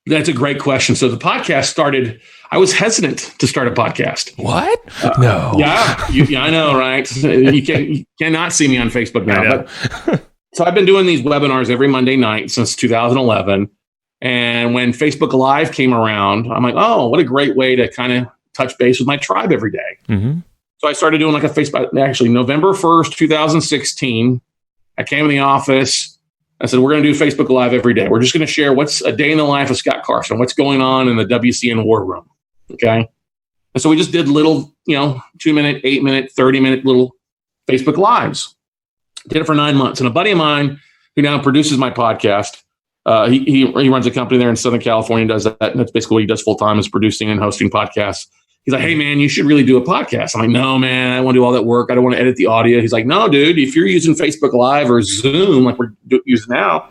Speaker 3: That's a great question. So the podcast started, I was hesitant to start a podcast.
Speaker 1: What? No.
Speaker 3: Yeah, I know, right? You cannot see me on Facebook now. But, so I've been doing these webinars every Monday night since 2011. And when Facebook Live came around, I'm like, oh, what a great way to kind of touch base with my tribe every day.
Speaker 1: Mm-hmm.
Speaker 3: So I started doing like a Facebook, actually November 1st, 2016. I came in the office. I said, we're going to do Facebook Live every day. We're just going to share what's a day in the life of Scott Carson, what's going on in the WCN war room. Okay. And so we just did little, 2-minute, 8-minute, 30-minute little Facebook Lives. Did it for 9 months. And a buddy of mine who now produces my podcast, he runs a company there in Southern California, does that. And that's basically what he does full time, is producing and hosting podcasts. He's like, hey, man, you should really do a podcast. I'm like, no, man, I don't want to do all that work. I don't want to edit the audio. He's like, no, dude, if you're using Facebook Live or Zoom like we're using now,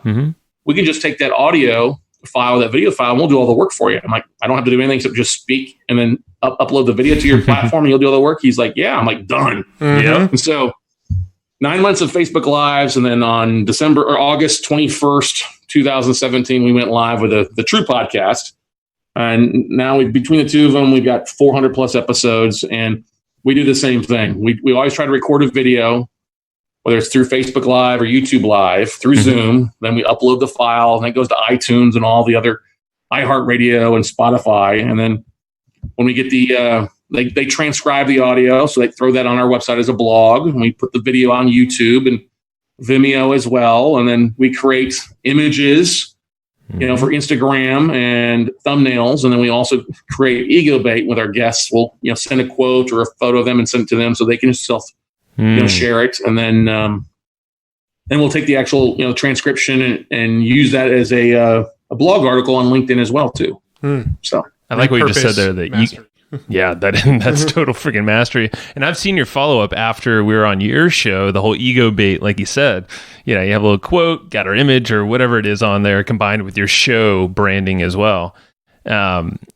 Speaker 3: we can just take that audio file, that video file, and we'll do all the work for you. I'm like, I don't have to do anything except just speak and then upload the video to your platform and you'll do all the work. He's like, yeah. I'm like, done.
Speaker 1: Yeah.
Speaker 3: And so 9 months of Facebook Lives. And then on August 21st, 2017, we went live with the True Podcast. And now between the two of them, we've got 400 plus episodes, and we do the same thing. We always try to record a video, whether it's through Facebook Live or YouTube Live, through Zoom. Then we upload the file, and it goes to iTunes and all the other iHeartRadio and Spotify. And then when we get they transcribe the audio, so they throw that on our website as a blog, and we put the video on YouTube and Vimeo as well. And then we create images, for Instagram and thumbnails. And then we also create ego bait with our guests. We'll, send a quote or a photo of them and send it to them so they can just share it. And then we'll take the actual, transcription and use that as a blog article on LinkedIn as well too. So
Speaker 1: I like what you just said there, that that's total freaking mastery. And I've seen your follow-up after we were on your show, the whole ego bait, like you said. You have a little quote, got our image or whatever it is on there, combined with your show branding as well.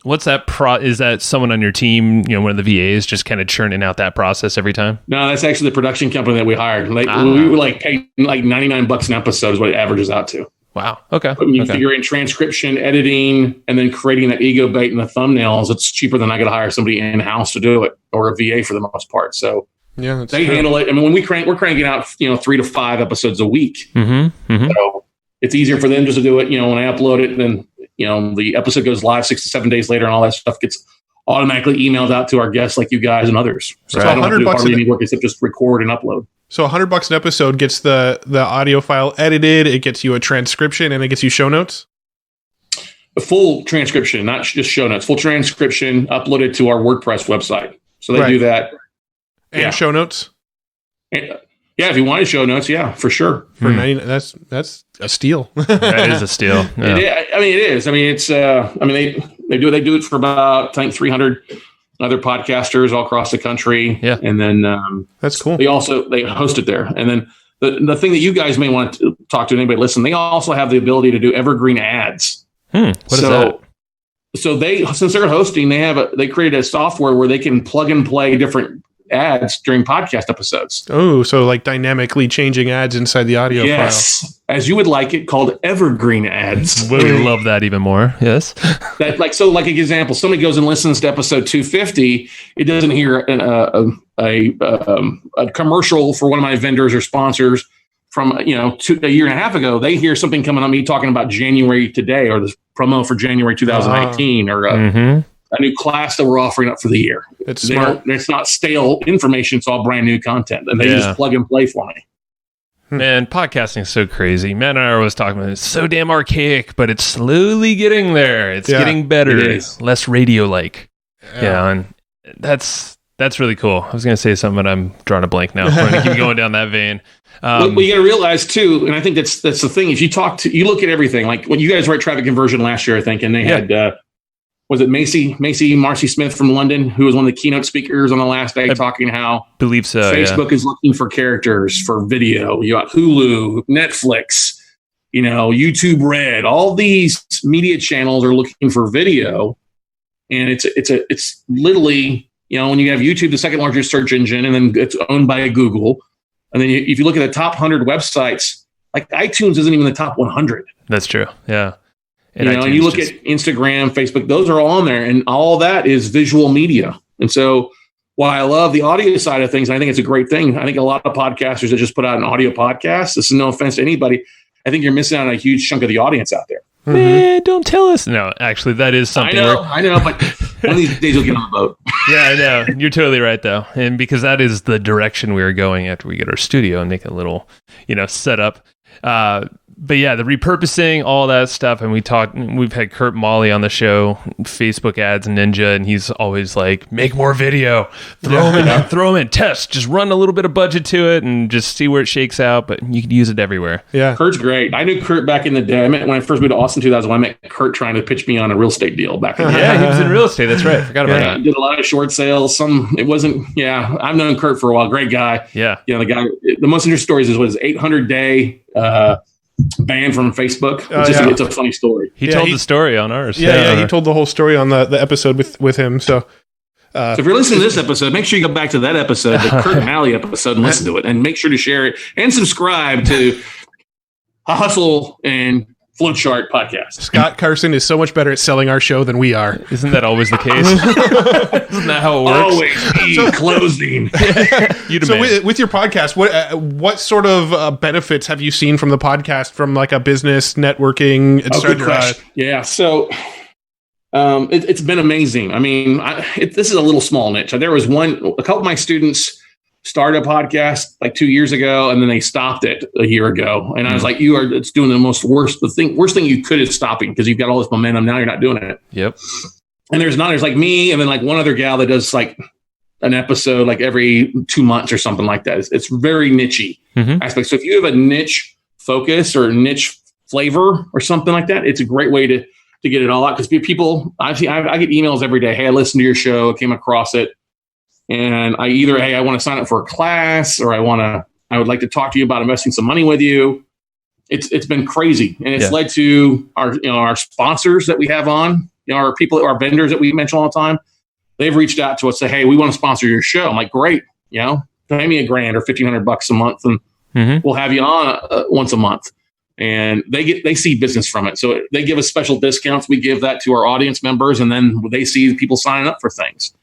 Speaker 1: What's that is that someone on your team, one of the VAs, just kind of churning out that process every time? No,
Speaker 3: that's actually the production company that we hired. We were paid $99 an episode is what it averages out to.
Speaker 1: Wow. Okay.
Speaker 3: When you
Speaker 1: Okay.
Speaker 3: figure in transcription, editing, and then creating that ego bait and the thumbnails, it's cheaper than I got to hire somebody in-house to do it, or a VA for the most part. So
Speaker 2: Yeah, that's
Speaker 3: they
Speaker 2: true.
Speaker 3: handle it. I mean, when we're cranking out, 3 to 5 episodes a week.
Speaker 1: Mm-hmm. Mm-hmm.
Speaker 3: So it's easier for them just to do it. When I upload it, then the episode goes live 6 to 7 days later, and all that stuff gets automatically emailed out to our guests like you guys and others. So
Speaker 1: Right.
Speaker 3: I don't have to do
Speaker 2: $100
Speaker 3: hardly any work except just record and upload.
Speaker 2: So $100 an episode gets the audio file edited. It gets you a transcription, and it gets you show notes.
Speaker 3: A full transcription, not just show notes. Full transcription uploaded to our WordPress website. So they do that.
Speaker 2: And
Speaker 3: Yeah.
Speaker 2: show notes
Speaker 3: And, yeah, if you wanted show notes, yeah, for sure.
Speaker 2: for 90. That's a steal.
Speaker 1: That is a steal. Yeah.
Speaker 3: It is. I mean, it's. They do it for about, I think, 300 other podcasters all across the country.
Speaker 1: Yeah.
Speaker 3: And then
Speaker 2: That's cool.
Speaker 3: they host it there. And then the thing that you guys may want to talk to anybody listen, they also have the ability to do Evergreen ads.
Speaker 1: What is that?
Speaker 3: So since they're hosting, they created a software where they can plug and play different ads during podcast episodes.
Speaker 2: Oh, so like dynamically changing ads inside the audio
Speaker 3: Yes, as you would like it, called Evergreen ads.
Speaker 1: We love that even more. Yes.
Speaker 3: That like an example, somebody goes and listens to episode 250. It doesn't hear a commercial for one of my vendors or sponsors from a year and a half ago. They hear something coming on me talking about January today, or this promo for January 2019, or a new class that we're offering up for the year.
Speaker 2: It's smart.
Speaker 3: It's not stale information. It's all brand new content, and they just plug and play for me.
Speaker 1: Man, podcasting is so crazy. Matt and I are always talking about it. It's so damn archaic, but it's slowly getting there. It's getting better.
Speaker 3: It is.
Speaker 1: Less radio-like. Yeah, and that's really cool. I was going to say something, but I'm drawing a blank now. I'm going to keep going down that vein.
Speaker 3: Well, you got to realize too, and I think that's the thing. If you look at everything, like when you guys were at Traffic Conversion last year, I think, and they had, was it Marcy Smith from London, who was one of the keynote speakers on the last day, talking how
Speaker 1: believe so.
Speaker 3: Facebook is looking for characters for video. You got Hulu, Netflix, YouTube Red. All these media channels are looking for video, and it's literally, when you have YouTube, the second largest search engine, and then it's owned by Google. And then if you look at the top 100 websites, like iTunes isn't even the top 100.
Speaker 1: That's true. Yeah.
Speaker 3: And you look at Instagram, Facebook, those are all on there. And all that is visual media. And so while I love the audio side of things, I think it's a great thing. I think a lot of podcasters that just put out an audio podcast, this is no offense to anybody, I think you're missing out on a huge chunk of the audience out there.
Speaker 1: Don't tell us. No, actually, that is something.
Speaker 3: I know, but one of these days you'll get on the boat.
Speaker 1: Yeah, I know. You're totally right, though. And because that is the direction we are going after we get our studio and make a little, setup. But yeah, the repurposing, all that stuff. And we've had Kurt Molly on the show, Facebook ads ninja, and he's always like, make more video, throw them in, test, just run a little bit of budget to it and just see where it shakes out. But you can use it everywhere.
Speaker 2: Yeah.
Speaker 3: Kurt's great. I knew Kurt back in the day. When I first moved to Austin 2001, I met Kurt trying to pitch me on a real estate deal back in the day.
Speaker 1: Yeah, he was in real estate. That's right. Forgot about that.
Speaker 3: He did a lot of short sales. I've known Kurt for a while. Great guy.
Speaker 1: Yeah.
Speaker 3: The guy, the most interesting stories is what his 800-day ban from Facebook. It's a funny story.
Speaker 1: He told the story on ours.
Speaker 2: Yeah, he told the whole story on the episode with him. So
Speaker 3: if you're listening to this episode, make sure you go back to that episode, the Kurt and Malley episode, and listen to it. And make sure to share it and subscribe to a Hustle and Flowchart podcast.
Speaker 2: Scott Carson is so much better at selling our show than we are.
Speaker 1: Isn't that always the case? Isn't that how it works?
Speaker 3: Always closing.
Speaker 2: So with your podcast, what sort of benefits have you seen from the podcast, from like a business networking, etc.?
Speaker 3: Yeah, so it's been amazing. I mean, this is a little small niche. There was a couple of my students started a podcast like 2 years ago, and then they stopped it a year ago. And I was like, it's doing the worst thing you could is stopping, because you've got all this momentum. Now you're not doing it.
Speaker 1: Yep.
Speaker 3: And there's like me, and then like one other gal that does like an episode like every 2 months or something like that. It's very niche-y aspect. So if you have a niche focus or niche flavor or something like that, it's a great way to get it all out. Because people, I get emails every day. Hey, I listened to your show, came across it. And I want to sign up for a class, or I would like to talk to you about investing some money with you. It's been crazy. And it's led to our sponsors that we have on, our vendors that we mention all the time. They've reached out to us, say, hey, we want to sponsor your show. I'm like, great. Pay me $1,000 or $1,500 a month, and we'll have you on once a month. and they see business from it. So they give us special discounts. We give that to our audience members, and then they see people signing up for things.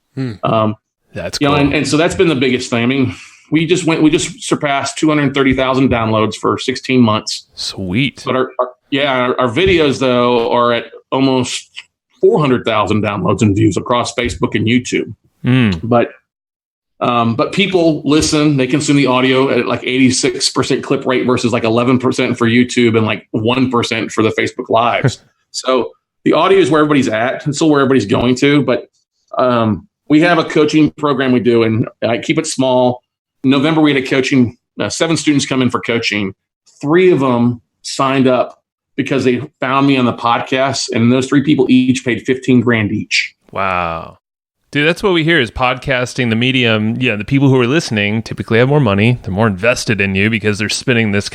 Speaker 1: That's cool.
Speaker 3: And so that's been the biggest thing. I mean, we just surpassed 230,000 downloads for 16 months.
Speaker 1: Sweet.
Speaker 3: But our videos though are at almost 400,000 downloads and views across Facebook and YouTube. But people listen, they consume the audio at like 86% clip rate versus like 11% for YouTube and like 1% for the Facebook Lives. So the audio is where everybody's at and still where everybody's going to. But we have a coaching program we do, and I keep it small. In November, we had a coaching, 7 students come in for coaching. 3 of them signed up because they found me on the podcast, and those 3 people each paid $15,000 each.
Speaker 1: Wow. Dude, that's what we hear is podcasting, the medium. Yeah, the people who are listening typically have more money. They're more invested in you because they're spending this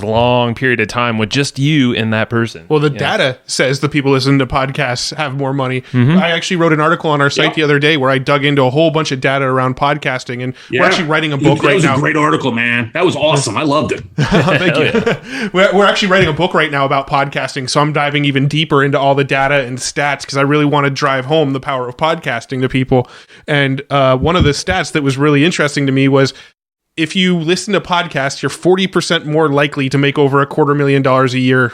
Speaker 1: long period of time with just you and that person.
Speaker 2: Well, the data says the people listening to podcasts have more money. I actually wrote an article on our site the other day where I dug into a whole bunch of data around podcasting, and we're actually writing a book right now.
Speaker 3: That was a great article, man. That was awesome. I loved it.
Speaker 2: Thank you. We're actually writing a book right now about podcasting, so I'm diving even deeper into all the data and stats because I really want to drive home the power of podcasting to people. And one of the stats that was really interesting to me was if you listen to podcasts, you're 40% more likely to make over $250,000 a year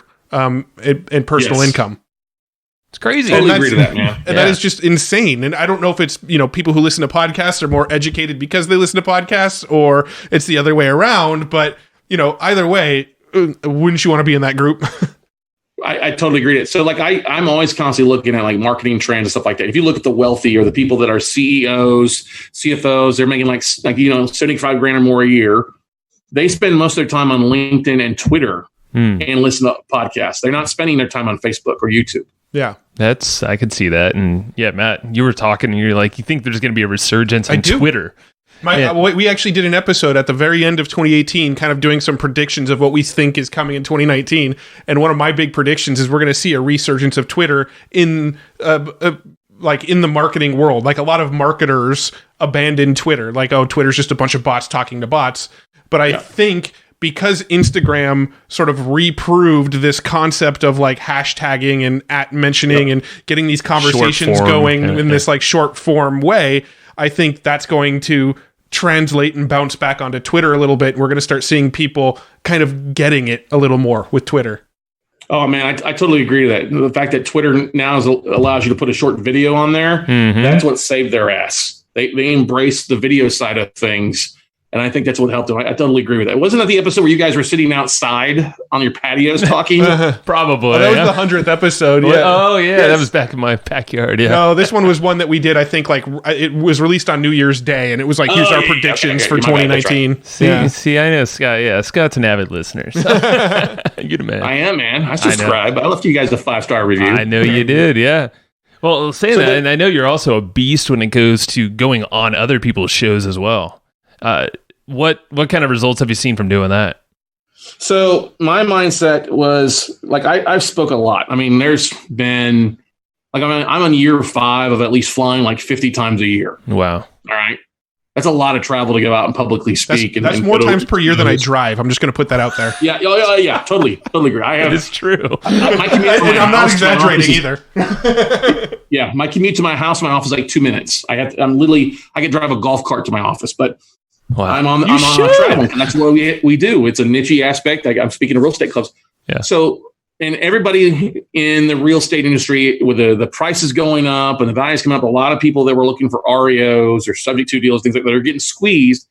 Speaker 2: in personal income.
Speaker 1: It's crazy.
Speaker 3: Totally agree to that, man.
Speaker 2: And that is just insane. And I don't know if it's, people who listen to podcasts are more educated because they listen to podcasts, or it's the other way around. But, either way, wouldn't you want to be in that group?
Speaker 3: I totally agree. So like I'm always constantly looking at like marketing trends and stuff like that. If you look at the wealthy or the people that are CEOs, CFOs, they're making like $75,000 or more a year. They spend most of their time on LinkedIn and Twitter and listen to podcasts. They're not spending their time on Facebook or YouTube.
Speaker 2: Yeah.
Speaker 1: I could see that. And yeah, Matt, you were talking and you're like, you think there's going to be a resurgence in Twitter.
Speaker 2: We actually did an episode at the very end of 2018 kind of doing some predictions of what we think is coming in 2019. And one of my big predictions is we're going to see a resurgence of Twitter in the marketing world. Like a lot of marketers abandon Twitter. Like, Twitter's just a bunch of bots talking to bots. But I think because Instagram sort of reproved this concept of like hashtagging and @mentioning and getting these conversations going in this like short form way, I think that's going to translate and bounce back onto Twitter a little bit. We're going to start seeing people kind of getting it a little more with Twitter.
Speaker 3: Oh man, I totally agree to that. The fact that Twitter now allows you to put a short video on there, that's what saved their ass. They embraced the video side of things. And I think that's what helped them. I totally agree with that. Wasn't that the episode where you guys were sitting outside on your patios talking?
Speaker 1: Probably.
Speaker 2: That was the 100th episode. Yeah.
Speaker 1: Oh, yeah. Yes. That was back in my backyard. Yeah.
Speaker 2: No, this one was one that we did, I think, like, it was released on New Year's Day, and it was like, here's our predictions for 2019.
Speaker 1: Right. See, I know Scott. Yeah, Scott's an avid listener. So. You're the man.
Speaker 3: I am, man. I subscribe. I left you guys a 5-star review.
Speaker 1: I know you did, yeah. Well, saying that, and I know you're also a beast when it goes to going on other people's shows as well. What kind of results have you seen from doing that?
Speaker 3: So my mindset was like I've spoke a lot. I mean, there's been like I'm on year 5 of at least flying like 50 times a year.
Speaker 1: Wow.
Speaker 3: All right. That's a lot of travel to go out and publicly speak.
Speaker 2: That's more times per year than I drive. I'm just going to put that out there.
Speaker 3: Yeah. Totally agree.
Speaker 1: It's true.
Speaker 3: My commute from
Speaker 2: I'm not exaggerating either.
Speaker 3: Yeah. My commute to my house, my office is like 2 minutes. I could drive a golf cart to my office, but wow. I'm on travel. And that's what we do. It's a niche aspect. I'm speaking to real estate clubs.
Speaker 1: Yeah.
Speaker 3: So, and everybody in the real estate industry with the prices going up and the values coming up, a lot of people that were looking for REOs or subject to deals, things like that are getting squeezed.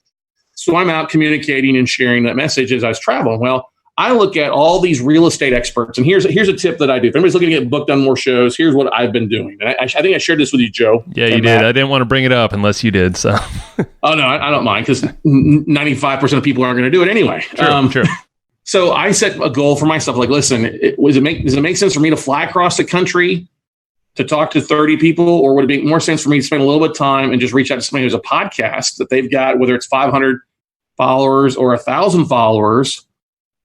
Speaker 3: So I'm out communicating and sharing that message as I was traveling. Well, I look at all these real estate experts, and here's a tip that I do. If anybody's looking to get booked on more shows, here's what I've been doing. And I think I shared this with you, Joe.
Speaker 1: Yeah, you did. I didn't want to bring it up unless you did. So.
Speaker 3: Oh, no, I don't mind because 95% of people aren't going to do it anyway.
Speaker 1: Sure.
Speaker 3: So I set a goal for myself. Like, listen, does it make sense for me to fly across the country to talk to 30 people, or would it make more sense for me to spend a little bit of time and just reach out to somebody who's a podcast that they've got, whether it's 500 followers or 1,000 followers?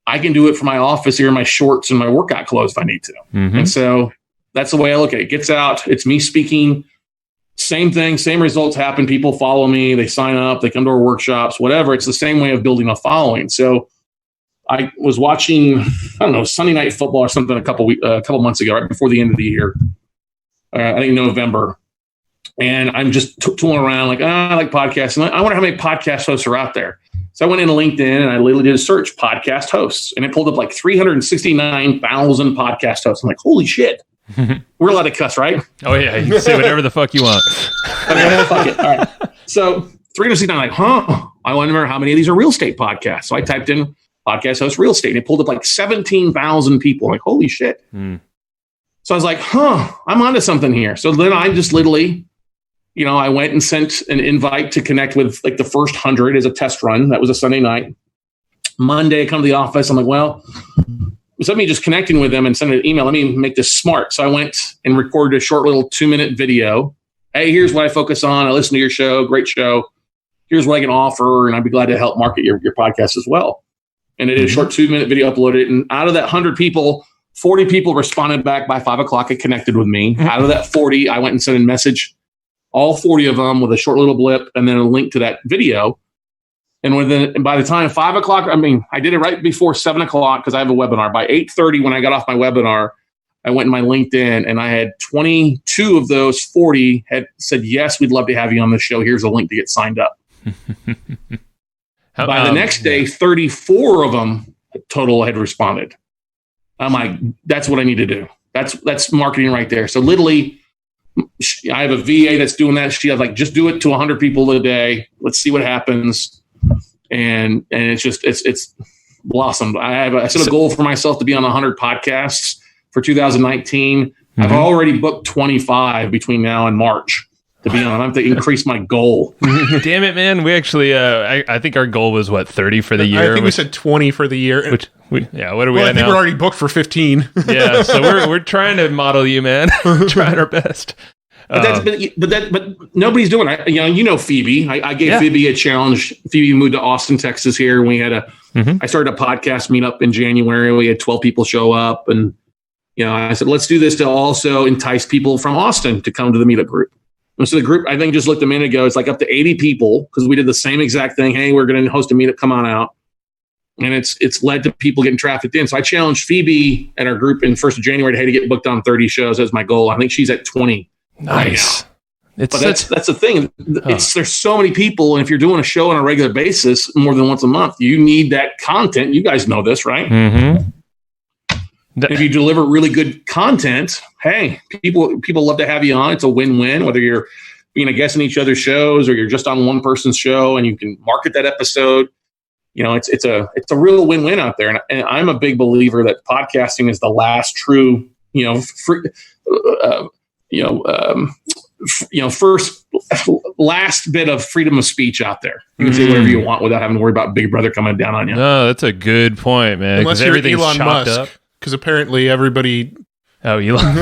Speaker 3: I can do it from my office here in my shorts and my workout clothes if I need to. Mm-hmm. And so that's the way I look at it. It gets out. It's me speaking. Same thing, same results happen. People follow me. They sign up. They come to our workshops, whatever. It's the same way of building a following. So I was watching, I don't know, Sunday Night Football or something a couple months ago, right before the end of the year. I think November. And I'm just tooling around like, I like podcasts. And I wonder how many podcast hosts are out there. So I went into LinkedIn and I literally did a search, podcast hosts. And it pulled up like 369,000 podcast hosts. I'm like, holy shit. We're allowed to cuss, right?
Speaker 1: Oh, yeah. You can say whatever the fuck you want.
Speaker 3: Okay, fuck it. All right. So 369, like, I wonder how many of these are real estate podcasts. So I typed in podcast host real estate and it pulled up like 17,000 people. I'm like, holy shit. So I was like, I'm onto something here. So then I just literally, I went and sent an invite to connect with like the first 100 as a test run. That was a Sunday night. Monday, I come to the office. I'm like, well, instead of me just connecting with them and sending an email, let me make this smart. So I went and recorded a short little 2-minute video. Hey, here's what I focus on. I listen to your show. Great show. Here's what I can offer. And I'd be glad to help market your podcast as well. And I did a short 2-minute video, uploaded it. And out of that 100 people, 40 people responded back by 5 o'clock and connected with me. Out of that 40, I went and sent a message, all 40 of them with a short little blip and then a link to that video. And by the time 5 o'clock, I did it right before 7 o'clock because I have a webinar. By 8:30, when I got off my webinar, I went in my LinkedIn and I had 22 of those 40 had said, yes, we'd love to have you on the show. Here's a link to get signed up. By the next day, 34 of them total had responded. I'm like, that's what I need to do. That's marketing right there. So literally, I have a VA that's doing that. She has like, just do it to 100 people a day. Let's see what happens. And it's blossomed. I set a goal for myself to be on 100 podcasts for 2019. I've already booked 25 between now and March to be on. I have to increase my goal.
Speaker 1: Damn it, man. We actually, I think our goal was 30 for the year.
Speaker 2: I think we said 20 for the year.
Speaker 1: What are we
Speaker 2: I
Speaker 1: at
Speaker 2: think
Speaker 1: now?
Speaker 2: we're already booked for 15.
Speaker 1: Yeah, so we're trying to model you, man. Trying our best.
Speaker 3: But nobody's doing it. Phoebe. I gave Phoebe a challenge. Phoebe moved to Austin, Texas here, and we had I started a podcast meetup in January. We had 12 people show up, and I said, let's do this to also entice people from Austin to come to the meetup group. And so the group, I think, just looked a minute ago. It's like up to 80 people because we did the same exact thing. Hey, we're going to host a meetup. Come on out. And it's led to people getting trafficked in. So I challenged Phoebe at our group in 1st of January to get booked on 30 shows as my goal. I think she's at 20.
Speaker 1: Nice.
Speaker 3: But that's the thing. There's so many people, and if you're doing a show on a regular basis, more than once a month, you need that content. You guys know this, right?
Speaker 1: Mm-hmm.
Speaker 3: If you deliver really good content, hey, people love to have you on. It's a win-win, whether you're being a guest in each other's shows or you're just on one person's show and you can market that episode. It's a real win-win out there. And I'm a big believer that podcasting is the last true, last bit of freedom of speech out there. You can say whatever you want without having to worry about Big Brother coming down on you.
Speaker 1: No, that's a good point, man.
Speaker 2: Unless you're Elon Musk, because apparently everybody.
Speaker 1: Oh, Elon.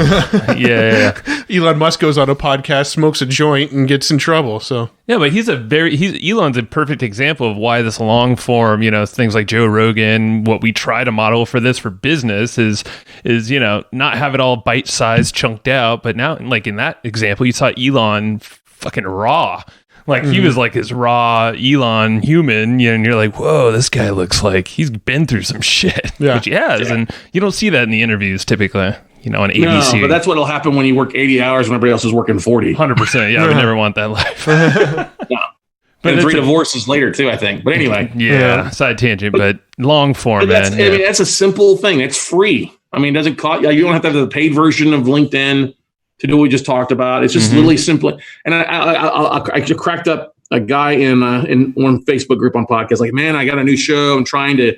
Speaker 1: Yeah.
Speaker 2: Elon Musk goes on a podcast, smokes a joint, and gets in trouble. So
Speaker 1: yeah, but Elon's a perfect example of why this long form, things like Joe Rogan, what we try to model for this for business is not have it all bite-sized, chunked out. But now, like in that example, you saw Elon fucking raw. Like he was like this raw Elon human, and you're like, whoa, this guy looks like he's been through some shit.
Speaker 2: Yeah.
Speaker 1: Which he has, and you don't see that in the interviees typically. On ABC.
Speaker 3: No, but that's what'll happen when you work 80 hours when everybody else is working 40.
Speaker 1: 100%. Yeah, I would never want that life.
Speaker 3: No. But and 3 divorces later, too, I think. But anyway.
Speaker 1: Yeah, side tangent, but long form, man.
Speaker 3: That's a simple thing. It's free. It doesn't cost you. You don't have to have the paid version of LinkedIn to do what we just talked about. It's just literally simple. And I cracked up a guy in one Facebook group on podcast, like, man, I got a new show. I'm trying to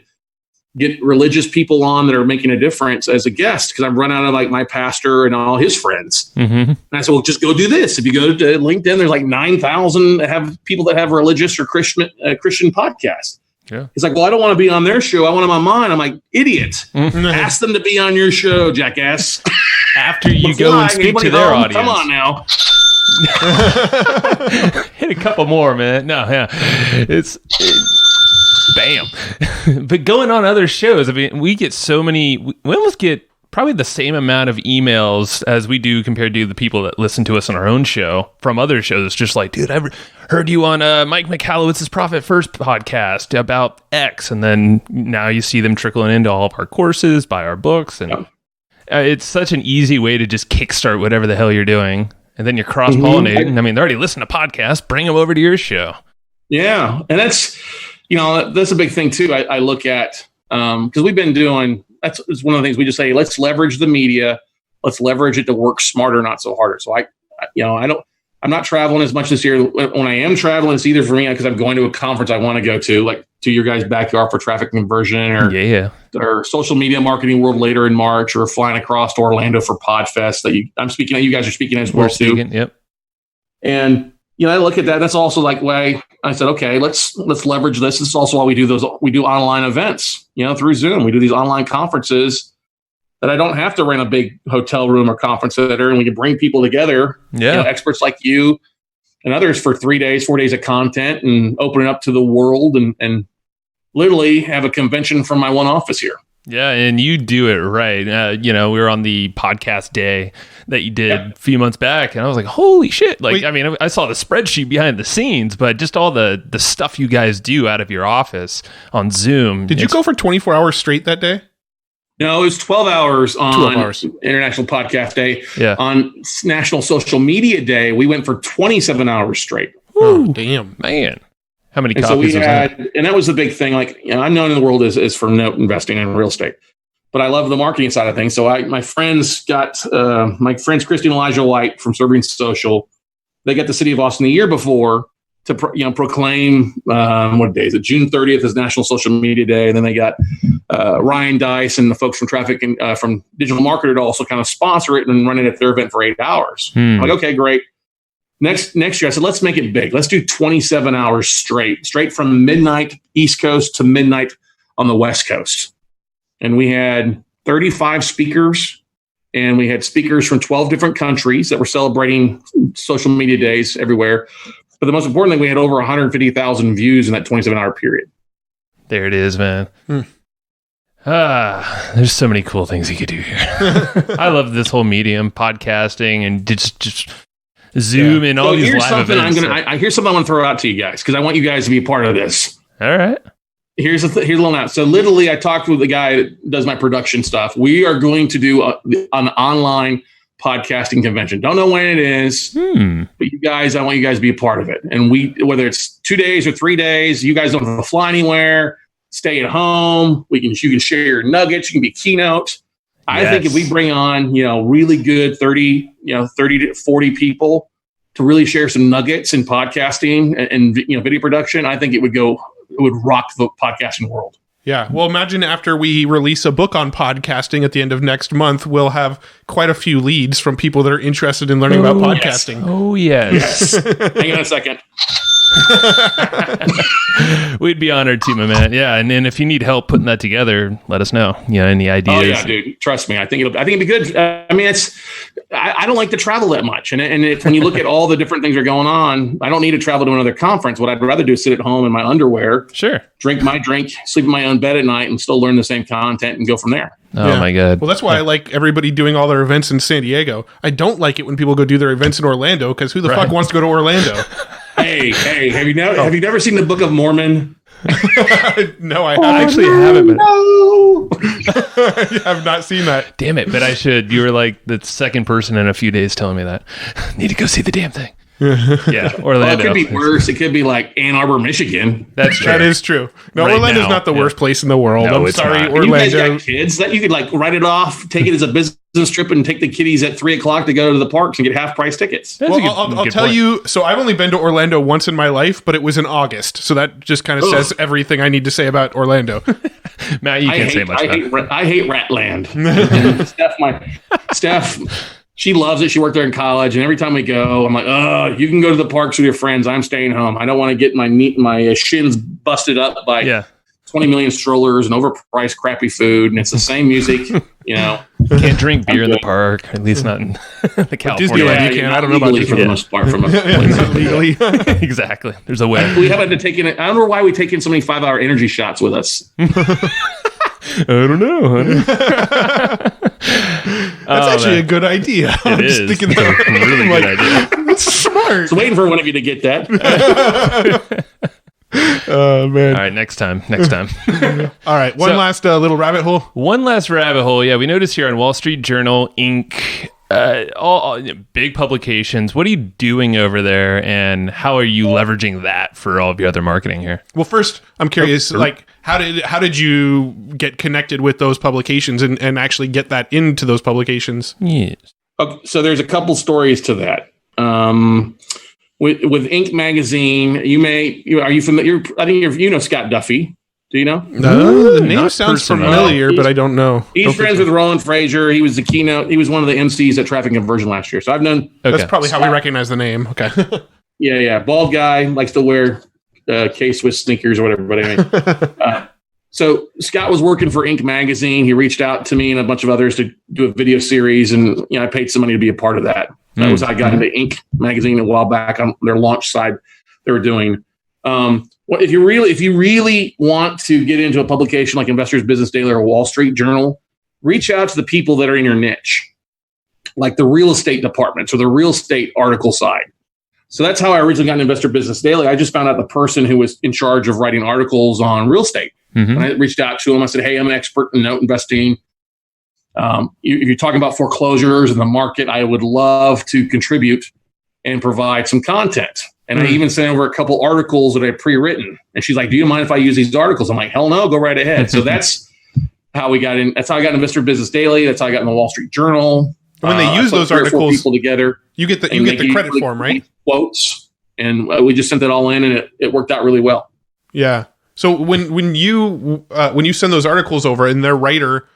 Speaker 3: get religious people on that are making a difference as a guest because I've run out of like my pastor and all his friends. And I said, well, just go do this. If you go to LinkedIn, there's like 9,000 that have people that have religious or Christian podcasts.
Speaker 1: Yeah.
Speaker 3: He's like, well, I don't want to be on their show. I want them on mine. I'm like, idiot. Ask them to be on your show, jackass.
Speaker 1: After you go and speak to their audience.
Speaker 3: Come on now.
Speaker 1: Hit a couple more, man. No, yeah. It's bam. But going on other shows, we get so many, we almost get probably the same amount of emails as we do compared to the people that listen to us on our own show from other shows. It's just like, dude, I've heard you on Mike Michalowicz's Profit First podcast about X. And then now you see them trickling into all of our courses, buy our books. And it's such an easy way to just kickstart whatever the hell you're doing. And then you're cross-pollinating. I mean, they already listen to podcasts. Bring them over to your show. Yeah.
Speaker 3: And that's a big thing too. I look at, because we've been doing, that's one of the things we just say, let's leverage the media. Let's leverage it to work smarter, not so harder. So I'm not traveling as much this year. When I am traveling, it's either for me because I'm going to a conference I want to go to, like to your guys' backyard for traffic conversion or social media marketing world later in March, or flying across to Orlando for PodFest I'm speaking at. You guys are speaking as well too.
Speaker 1: Yep.
Speaker 3: And I look at that. That's also like why I said, okay, let's leverage this. This is also why we do online events, through Zoom. We do these online conferences that I don't have to rent a big hotel room or conference center, and we can bring people together, experts like you and others for 3 days, 4 days of content, and open it up to the world and literally have a convention from my one office here.
Speaker 1: Yeah, and you do it right. We were on the podcast day that you did a few months back, and I was like, holy shit. Like, I mean, I saw the spreadsheet behind the scenes, but just all the stuff you guys do out of your office on Zoom.
Speaker 2: Did you go for 24 hours straight that day?
Speaker 3: No, it was 12 hours on International Podcast Day.
Speaker 1: Yeah.
Speaker 3: On National Social Media Day, we went for 27 hours straight.
Speaker 2: Oh, damn.
Speaker 1: Man. How many
Speaker 3: copies
Speaker 1: was that?
Speaker 3: And that was the big thing. Like, I'm known in the world as for note investing in real estate, but I love the marketing side of things. So my friends Christy and Elijah White from Evergreen Social, they got the city of Austin the year before to proclaim what day is it? June 30th is National Social Media Day, and then they got Ryan Dice and the folks from Traffic and from Digital Marketer to also kind of sponsor it and run it at their event for 8 hours. I'm like, okay, great. Next year, I said, let's make it big. Let's do 27 hours straight from midnight East Coast to midnight on the West Coast. And we had 35 speakers, and we had speakers from 12 different countries that were celebrating social media days everywhere. But the most important thing, we had over 150,000 views in that 27-hour period.
Speaker 1: There it is, man. There's so many cool things you could do here. I love this whole medium, podcasting, and just Zoom and all these live events.
Speaker 3: Here's something I want to throw out to you guys, because I want you guys to be a part of this.
Speaker 1: All right.
Speaker 3: Here's a little note. So literally, I talked with the guy that does my production stuff. We are going to do an online podcasting convention. Don't know when it is, but you guys, I want you guys to be a part of it. And whether it's 2 days or 3 days, you guys don't have to fly anywhere. Stay at home. You can share your nuggets. You can be a keynote. I think if we bring on, really good 30 to 40 people to really share some nuggets in podcasting and video production, I think it would rock the podcasting world.
Speaker 2: Yeah. Well, imagine after we release a book on podcasting at the end of next month, we'll have quite a few leads from people that are interested in learning about podcasting.
Speaker 1: Yes. Oh, yes.
Speaker 3: Hang on a second.
Speaker 1: We'd be honored to, my man. Yeah, and then if you need help putting that together, let us know. Any ideas?
Speaker 3: Oh yeah, dude. Trust me. I think it'd be good. I mean, I don't like to travel that much, and when you look at all the different things that are going on, I don't need to travel to another conference. What I'd rather do is sit at home in my underwear, drink my drink, sleep in my own bed at night, and still learn the same content and go from there.
Speaker 1: Oh my God.
Speaker 2: Well, that's why I like everybody doing all their events in San Diego. I don't like it when people go do their events in Orlando, because who the fuck wants to go to Orlando?
Speaker 3: Hey, have you never seen the Book of Mormon?
Speaker 2: No, I
Speaker 1: actually haven't.
Speaker 2: No, I have not seen that.
Speaker 1: Damn it! But I should. You were like the second person in a few days telling me that. Need to go see the damn thing. Yeah, Orlando.
Speaker 3: Well, it could be worse. It could be like Ann Arbor, Michigan.
Speaker 1: That's true.
Speaker 2: That is true. No, right, Orlando's not the worst place in the world.
Speaker 1: No,
Speaker 2: I'm sorry,
Speaker 1: not.
Speaker 2: Orlando.
Speaker 3: You guys got kids that you could like write it off, take it as a business trip, and take the kiddies at 3:00 to go to the parks and get half price tickets.
Speaker 2: Well, I'll tell you. So I've only been to Orlando once in my life, but it was in August. So that just kind of says everything I need to say about Orlando.
Speaker 1: Matt, you can't say much.
Speaker 3: I hate Ratland. Steph. She loves it. She worked there in college, and every time we go, I'm like, "Oh, you can go to the parks with your friends. I'm staying home. I don't want to get my shins busted up by 20 million strollers and overpriced crappy food, and it's the same music,
Speaker 1: Can't drink beer in the park, at least not in the California.
Speaker 2: Disneyland, you can. I don't know about you
Speaker 3: for the most part. From a place
Speaker 2: legally.
Speaker 1: Exactly. There's a way.
Speaker 3: We haven't taken it. I don't know why we take in so many 5-hour energy shots with us.
Speaker 1: I don't know.
Speaker 2: That's actually a good idea.
Speaker 1: It is. It's a really good idea.
Speaker 2: That's smart.
Speaker 3: So waiting for one of you to get that.
Speaker 2: Oh, man.
Speaker 1: All right, next time.
Speaker 2: All right, one last little rabbit hole.
Speaker 1: One last rabbit hole. Yeah, we noticed here on Wall Street Journal, Inc., all big publications. What are you doing over there, and how are you leveraging that for all of your other marketing here?
Speaker 2: Well, first, I'm curious, like, how did you get connected with those publications and actually get that into those publications?
Speaker 1: Yes.
Speaker 3: Okay, so there's a couple stories to that. With Inc. magazine, are you familiar? I think you know Scott Duffy. Do you know?
Speaker 2: The name sounds familiar, but I don't know.
Speaker 3: He's friends with Roland Frazier. He was He was one of the MCs at Traffic Conversion last year. So I've known.
Speaker 1: Okay.
Speaker 2: That's probably how we recognize the name. Okay.
Speaker 3: Yeah. Bald guy, likes to wear K-Swiss sneakers or whatever. But anyway, so Scott was working for Inc. magazine. He reached out to me and a bunch of others to do a video series, and I paid some money to be a part of that. That was how I got into Inc. magazine a while back on their launch side. They were doing. If you really want to get into a publication like Investors Business Daily or Wall Street Journal, reach out to the people that are in your niche, like the real estate departments or the real estate article side. So that's how I originally got into Investor Business Daily. I just found out the person who was in charge of writing articles on real estate. And I reached out to him. I said, hey, I'm an expert in note investing. If you're talking about foreclosures in the market, I would love to contribute and provide some content. And I even sent over a couple articles that I pre-written. And she's like, do you mind if I use these articles? I'm like, hell no, go right ahead. So that's how we got in. That's how I got in Investor Business Daily. That's how I got in the Wall Street Journal.
Speaker 2: When they use those articles,
Speaker 3: people together,
Speaker 2: you get the credit for them, right?
Speaker 3: Quotes. And we just sent that all in, and it worked out really well.
Speaker 2: Yeah. So when you send those articles over and their writer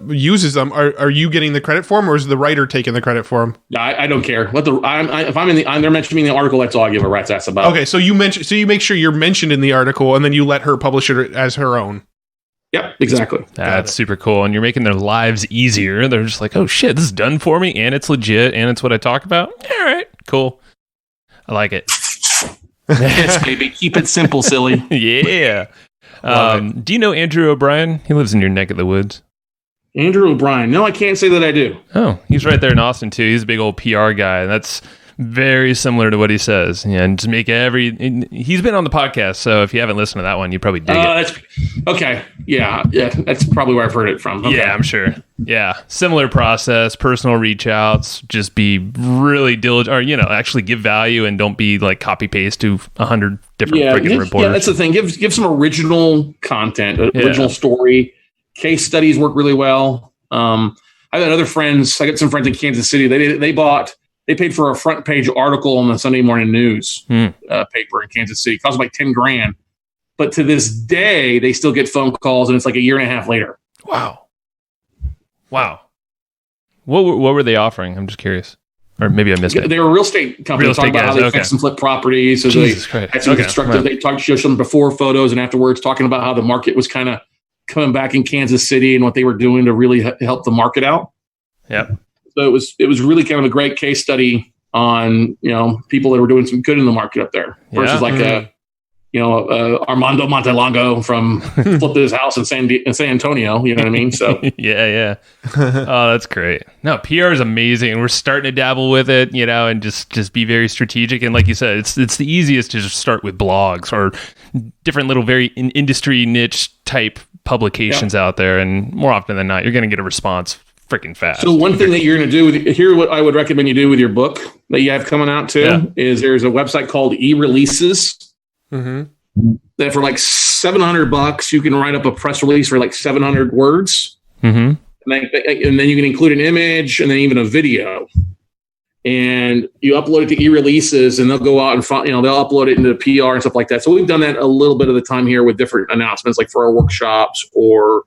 Speaker 2: uses them, are you getting the credit for them, or is the writer taking the credit for them?
Speaker 3: I don't care. If they're mentioning me in the article, that's all I give a rat's ass about.
Speaker 2: Okay, so you make sure you're mentioned in the article, and then you let her publish it as her own.
Speaker 3: Yep, exactly.
Speaker 1: That's super cool, and you're making their lives easier. They're just like, oh shit, this is done for me, and it's legit, and it's what I talk about. All right, cool. I like it.
Speaker 3: Yes, baby. Keep it simple, silly.
Speaker 1: Yeah. Do you know Andrew O'Brien? He lives in your neck of the woods.
Speaker 3: Andrew O'Brien. No, I can't say that I do.
Speaker 1: Oh, he's right there in Austin too. He's a big old PR guy. That's very similar to what he says. And to make he's been on the podcast, so if you haven't listened to that one, you probably dig it.
Speaker 3: That's okay. Yeah, that's probably where I've heard it from. Okay.
Speaker 1: Yeah, I'm sure. Yeah, similar process, personal reach outs, just be really diligent, or actually give value and don't be like copy paste to 100 different freaking reporters.
Speaker 3: Yeah, that's the thing. Give some original content, original story. Case studies work really well. I got other friends. I got some friends in Kansas City. They paid for a front page article on the Sunday Morning News paper in Kansas City. It cost them like $10,000. But to this day, they still get phone calls, and it's like a year and a half later.
Speaker 1: Wow. What were they offering? I'm just curious. Or maybe I missed it.
Speaker 3: They were a real estate company. Talking about how they fix and flip properties. So they had some constructive. They talked to some before photos and afterwards, talking about how the market was kind of coming back in Kansas City and what they were doing to really help the market out.
Speaker 1: Yep.
Speaker 3: So it was really kind of a great case study on people that were doing some good in the market up there versus Armando Montelongo from flipped his house in San Antonio. You know what I mean? So
Speaker 1: yeah. Oh, that's great. No, PR is amazing, and we're starting to dabble with it. And just be very strategic. And like you said, it's the easiest to just start with blogs or different little very industry niche type publications out there, and more often than not, you're going to get a response freaking fast.
Speaker 3: So one thing that you're going to do what I would recommend you do with your book that you have coming out too is there's a website called eReleases. Mm-hmm. That for like $700 you can write up a press release for like 700 words. Mm-hmm. And then you can include an image and then even a video, and you upload it to eReleases, and they'll go out and they'll upload it into PR and stuff like that. So we've done that a little bit of the time here with different announcements, like for our workshops or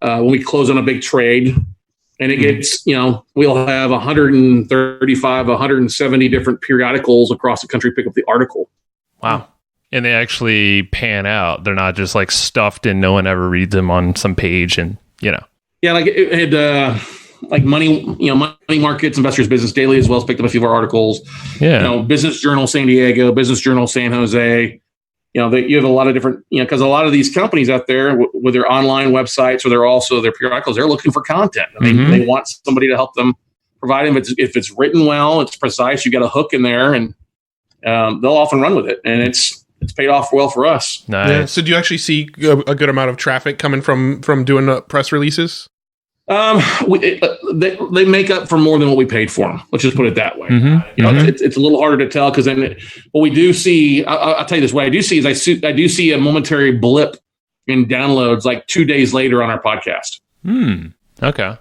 Speaker 3: when we close on a big trade. And it gets, we'll have 135, 170 different periodicals across the country pick up the article.
Speaker 1: Wow. And they actually pan out. They're not just like stuffed and no one ever reads them on some page and, Yeah, like it had like money markets, Investors Business Daily as well as picked up a few of our articles. Yeah. Business Journal San Diego, Business Journal San Jose.
Speaker 3: you have a lot of different, because a lot of these companies out there with their online websites or they're also their periodicals, they're looking for content. They want somebody to help them provide them. If it's written well, it's precise, you got a hook in there, and they'll often run with it. And it's paid off well for us.
Speaker 1: Nice.
Speaker 2: Yeah. So do you actually see a good amount of traffic coming from doing press releases?
Speaker 3: They make up for more than what we paid for them. Let's just put it that way. It's a little harder to tell because then what we do see, I'll tell you this, what I do see is I do see a momentary blip in downloads like 2 days later on our podcast.
Speaker 1: Okay.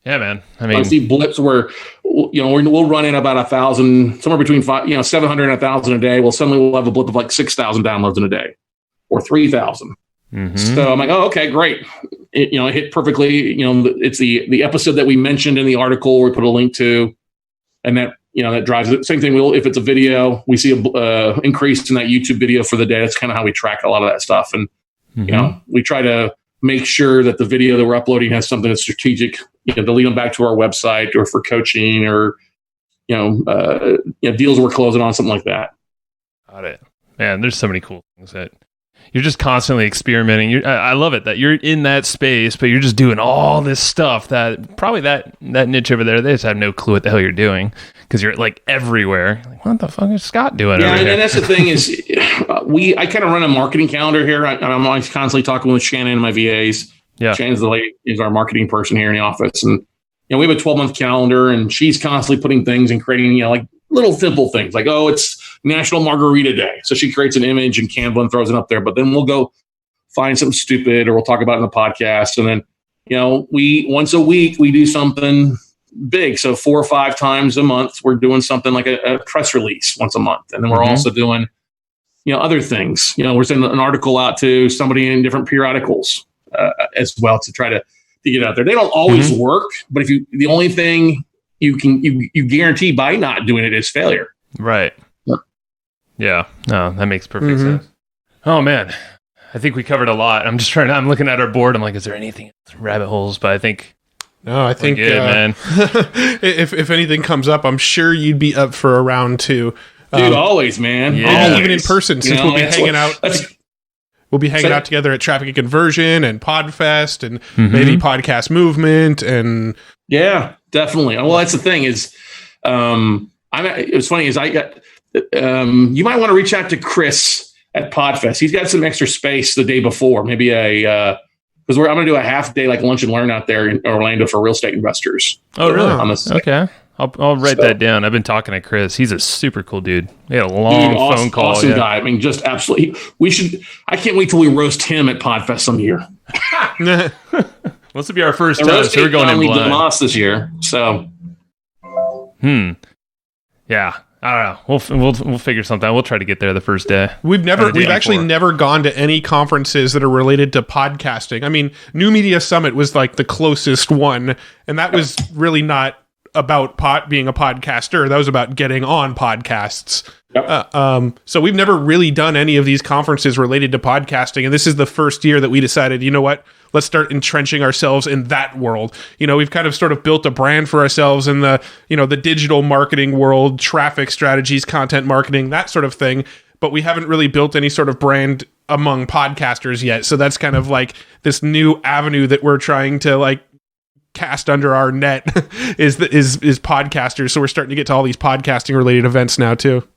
Speaker 1: Yeah, man.
Speaker 3: I see blips where, we'll run in about 1,000, somewhere between 700 and 1,000 a day. Well, suddenly we'll have a blip of like 6,000 downloads in a day or 3,000. So I'm like, oh, okay, great. It hit perfectly. It's the episode that we mentioned in the article we put a link to, and that drives it. Same thing. If it's a video, we see a increase in that YouTube video for the day. That's kind of how we track a lot of that stuff. And, we try to make sure that the video that we're uploading has something that's strategic, to lead them back to our website or for coaching or, deals we're closing on, something like that.
Speaker 1: Got it. Man, there's so many cool things that you're just constantly experimenting. I love it that you're in that space, but you're just doing all this stuff that probably that niche over there, they just have no clue what the hell you're doing because you're like everywhere. Like, what the fuck is Scott doing?
Speaker 3: Yeah,
Speaker 1: over here?
Speaker 3: And that's the thing is I kind of run a marketing calendar here. I'm always constantly talking with Shannon and my VAs. Yeah. Shannon's the lady, is our marketing person here in the office. And, we have a 12-month calendar and she's constantly putting things and creating, like little simple things like, oh, it's National Margarita Day. So she creates an image in Canva and throws it up there. But then we'll go find something stupid or we'll talk about it in the podcast. And then, we once a week, we do something big. So 4 or 5 times a month, we're doing something like a press release once a month. And then we're also doing, other things. We're sending an article out to somebody in different periodicals as well to try to get out there. They don't always work, but the only thing you guarantee by not doing it is failure.
Speaker 1: Right. Yeah. No, that makes perfect sense. Oh man. I think we covered a lot. I'm looking at our board. I'm like, is there anything rabbit holes? But I think good, man.
Speaker 2: if anything comes up, I'm sure you'd be up for a round 2.
Speaker 3: Dude, always, man.
Speaker 2: Yeah. Always. Even in person, since we'll be hanging out. We'll be hanging out together at Traffic and Conversion and Podfest and maybe Podcast Movement and
Speaker 3: yeah, definitely. Well, that's the thing is, it was funny is I got. You might want to reach out to Chris at Podfest. He's got some extra space the day before, maybe because I'm going to do a half day like lunch and learn out there in Orlando for real estate investors.
Speaker 1: Oh, really? Okay. I'll write that down. I've been talking to Chris. He's a super cool dude. We had a long phone call.
Speaker 3: Awesome guy. I mean, just absolutely. I can't wait till we roast him at Podfest some year.
Speaker 1: This will be our first time. So we're going in blind
Speaker 3: this year. So.
Speaker 1: Yeah. I don't know. We'll figure something out. We'll try to get there the first day.
Speaker 2: We've actually never gone to any conferences that are related to podcasting. I mean, New Media Summit was like the closest one, and that was really not about being a podcaster. That was about getting on podcasts. Yep. So we've never really done any of these conferences related to podcasting, and this is the first year that we decided, you know what? Let's start entrenching ourselves in that world. We've kind of sort of built a brand for ourselves in the, the digital marketing world, traffic strategies, content marketing, that sort of thing. But we haven't really built any sort of brand among podcasters yet. So that's kind of like this new avenue that we're trying to like cast under our net is podcasters. So we're starting to get to all these podcasting related events now too.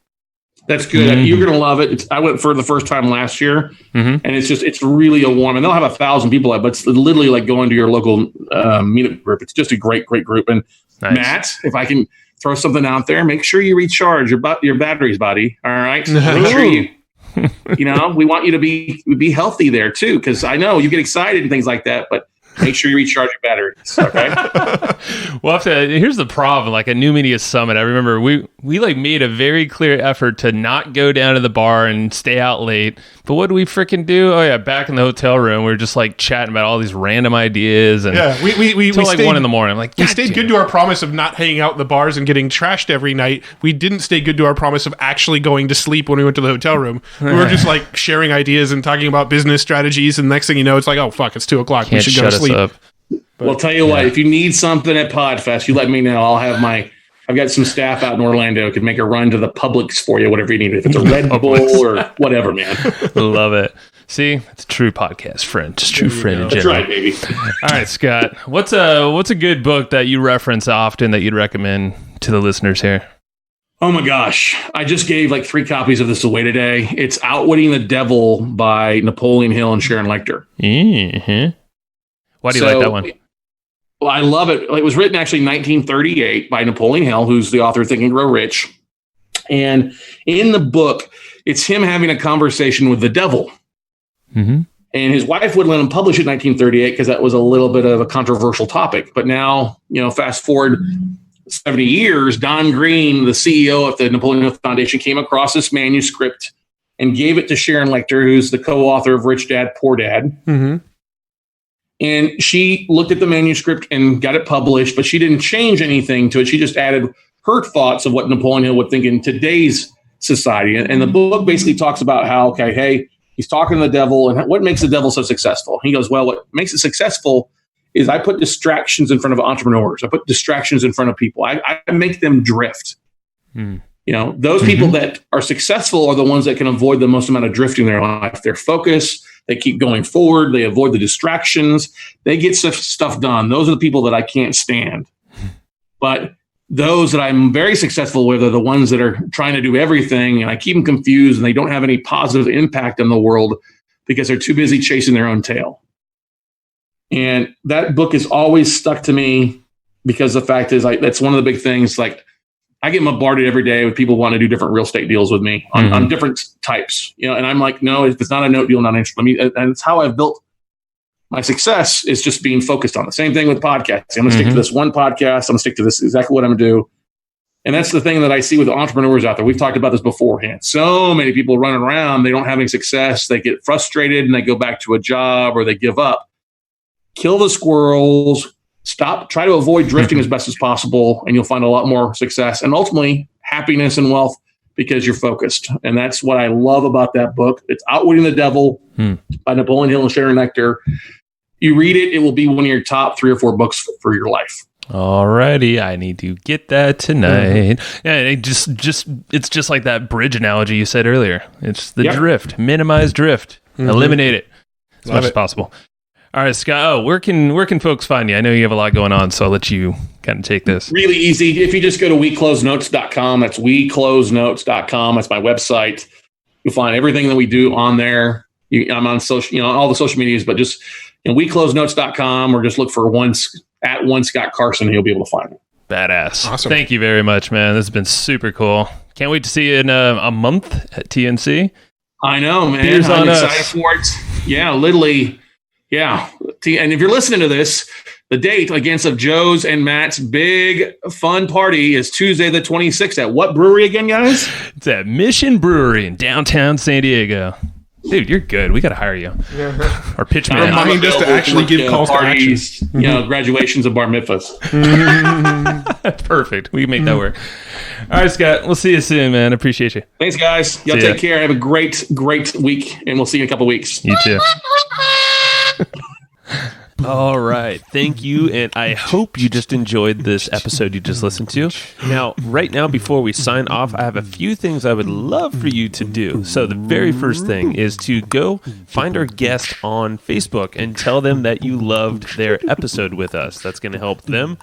Speaker 3: That's good. You're going to love it. I went for the first time last year, and it's really a warm. And they'll have 1,000 people at, but it's literally like going to your local meetup group. It's just a great, great group. And nice. Matt, if I can throw something out there, make sure you recharge your batteries, buddy. All right, make sure we want you to be healthy there too, because I know you get excited and things like that, but make sure you recharge your batteries. Okay.
Speaker 1: Well, here's the problem. Like a New Media Summit, I remember we like made a very clear effort to not go down to the bar and stay out late. But what do we freaking do? Oh yeah, back in the hotel room, we were just like chatting about all these random ideas and
Speaker 2: we
Speaker 1: till like 1 a.m. I'm like,
Speaker 2: we stayed good to our promise of not hanging out in the bars and getting trashed every night. We didn't stay good to our promise of actually going to sleep when we went to the hotel room. We were just like sharing ideas and talking about business strategies. And next thing you know, it's like, oh fuck, it's 2:00. We should go to sleep.
Speaker 3: Well, tell you what, if you need something at Podfest, you let me know. I've I've got some staff out in Orlando could make a run to the Publix for you, whatever you need. If it's a Red Bull or whatever, man.
Speaker 1: Love it. See, it's a true podcast friend, just true friend in
Speaker 3: That's
Speaker 1: general.
Speaker 3: right, baby.
Speaker 1: All right, Scott, what's a good book that you reference often that you'd recommend to the listeners here?
Speaker 3: Oh my gosh. I just gave like 3 copies of this away today. It's Outwitting the Devil by Napoleon Hill and Sharon Lechter.
Speaker 1: Mm-hmm. Why do you like that one?
Speaker 3: Well, I love it. It was written actually in 1938 by Napoleon Hill, who's the author of Think and Grow Rich. And in the book, it's him having a conversation with the devil.
Speaker 1: Mm-hmm.
Speaker 3: And his wife wouldn't let him publish it in 1938 because that was a little bit of a controversial topic. But now, fast forward 70 years, Don Green, the CEO of the Napoleon Hill Foundation, came across this manuscript and gave it to Sharon Lechter, who's the co-author of Rich Dad, Poor Dad.
Speaker 2: Mm-hmm.
Speaker 3: And she looked at the manuscript and got it published, but she didn't change anything to it. She just added her thoughts of what Napoleon Hill would think in today's society. And the book basically talks about how, he's talking to the devil and what makes the devil so successful. He goes, well, what makes it successful is I put distractions in front of entrepreneurs. I put distractions in front of people. I make them drift. Those people that are successful are the ones that can avoid the most amount of drifting in their life. They're focused. They keep going forward. They avoid the distractions. They get stuff done. Those are the people that I can't stand. But those that I'm very successful with are the ones that are trying to do everything, and I keep them confused, and they don't have any positive impact on the world because they're too busy chasing their own tail. And that book has always stuck to me because the fact is, that's one of the big things. Like, I get bombarded every day with people wanting to do different real estate deals with me on different types, and I'm like, no, if it's not a note deal, not interested. And it's how I've built my success is just being focused on the same thing with podcasting. I'm going to stick to this one podcast. I'm going to stick to this exactly what I'm going to do. And that's the thing that I see with entrepreneurs out there. We've talked about this beforehand. So many people running around, they don't have any success. They get frustrated and they go back to a job or they give up. Kill the squirrels. Try to avoid drifting as best as possible, and you'll find a lot more success and ultimately happiness and wealth because you're focused. And that's what I love about that book. It's Outwitting the Devil by Napoleon Hill and Sharon Lechter. You read it, it will be one of your top 3 or 4 books for your life.
Speaker 1: Alrighty, I need to get that tonight. Yeah, it's just like that bridge analogy you said earlier. It's the drift, minimize drift, eliminate it as much as possible. All right, Scott. Where can folks find you? I know you have a lot going on, so I'll let you kind of take this.
Speaker 3: Really easy. If you just go to weclosenotes.com, that's weclosenotes.com. That's my website. You'll find everything that we do on there. I'm on social, all the social medias, but just weclosenotes.com or just look for one Scott Carson, and you'll be able to find it.
Speaker 1: Badass.
Speaker 2: Awesome.
Speaker 1: Thank you very much, man. This has been super cool. Can't wait to see you in a month at TNC.
Speaker 3: I know, man.
Speaker 1: Beers
Speaker 3: I'm
Speaker 1: on
Speaker 3: excited
Speaker 1: us.
Speaker 3: for it. Yeah, literally. Yeah. And if you're listening to this, the date against of Joe's and Matt's big fun party is Tuesday the 26th at what brewery again, guys?
Speaker 1: It's at Mission Brewery in downtown San Diego. Dude, you're good. We got to hire you. Or pitch man.
Speaker 2: Remind us to actually give calls to
Speaker 3: parties, graduations and bar mitzvahs.
Speaker 1: That's perfect. We can make that work. All right, Scott. We'll see you soon, man. Appreciate you.
Speaker 3: Thanks, guys. Y'all
Speaker 1: See ya.
Speaker 3: take care. Have a great week, and we'll see you in a couple weeks.
Speaker 1: You too. All right. Thank you. And I hope you just enjoyed this episode you just listened to. Now, right now, before we sign off, I have a few things I would love for you to do. So the very first thing is to go find our guest on Facebook and tell them that you loved their episode with us. That's going to help them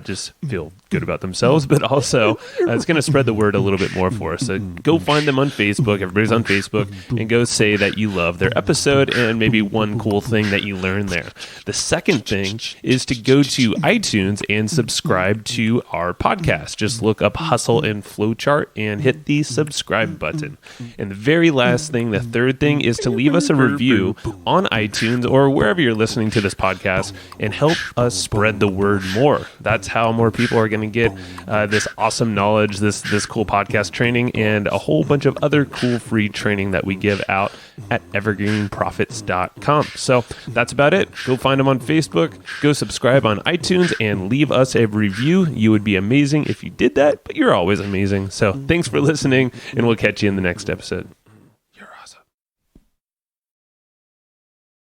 Speaker 1: just feel good about themselves, but also it's going to spread the word a little bit more for us. So go find them on Facebook. Everybody's on Facebook, and go say that you love their episode and maybe one cool thing that you learned there. The second thing is to go to iTunes and subscribe to our podcast. Just look up Hustle and Flowchart and hit the subscribe button. And the very last thing, the third thing, is to leave us a review on iTunes or wherever you're listening to this podcast and help us spread the word more. That's how more people are going to get this awesome knowledge, this cool podcast training, and a whole bunch of other cool free training that we give out at evergreenprofits.com. So that's about it. Go find them on Facebook, go subscribe on iTunes, and leave us a review. You would be amazing if you did that, but you're always amazing. So thanks for listening, and we'll catch you in the next episode.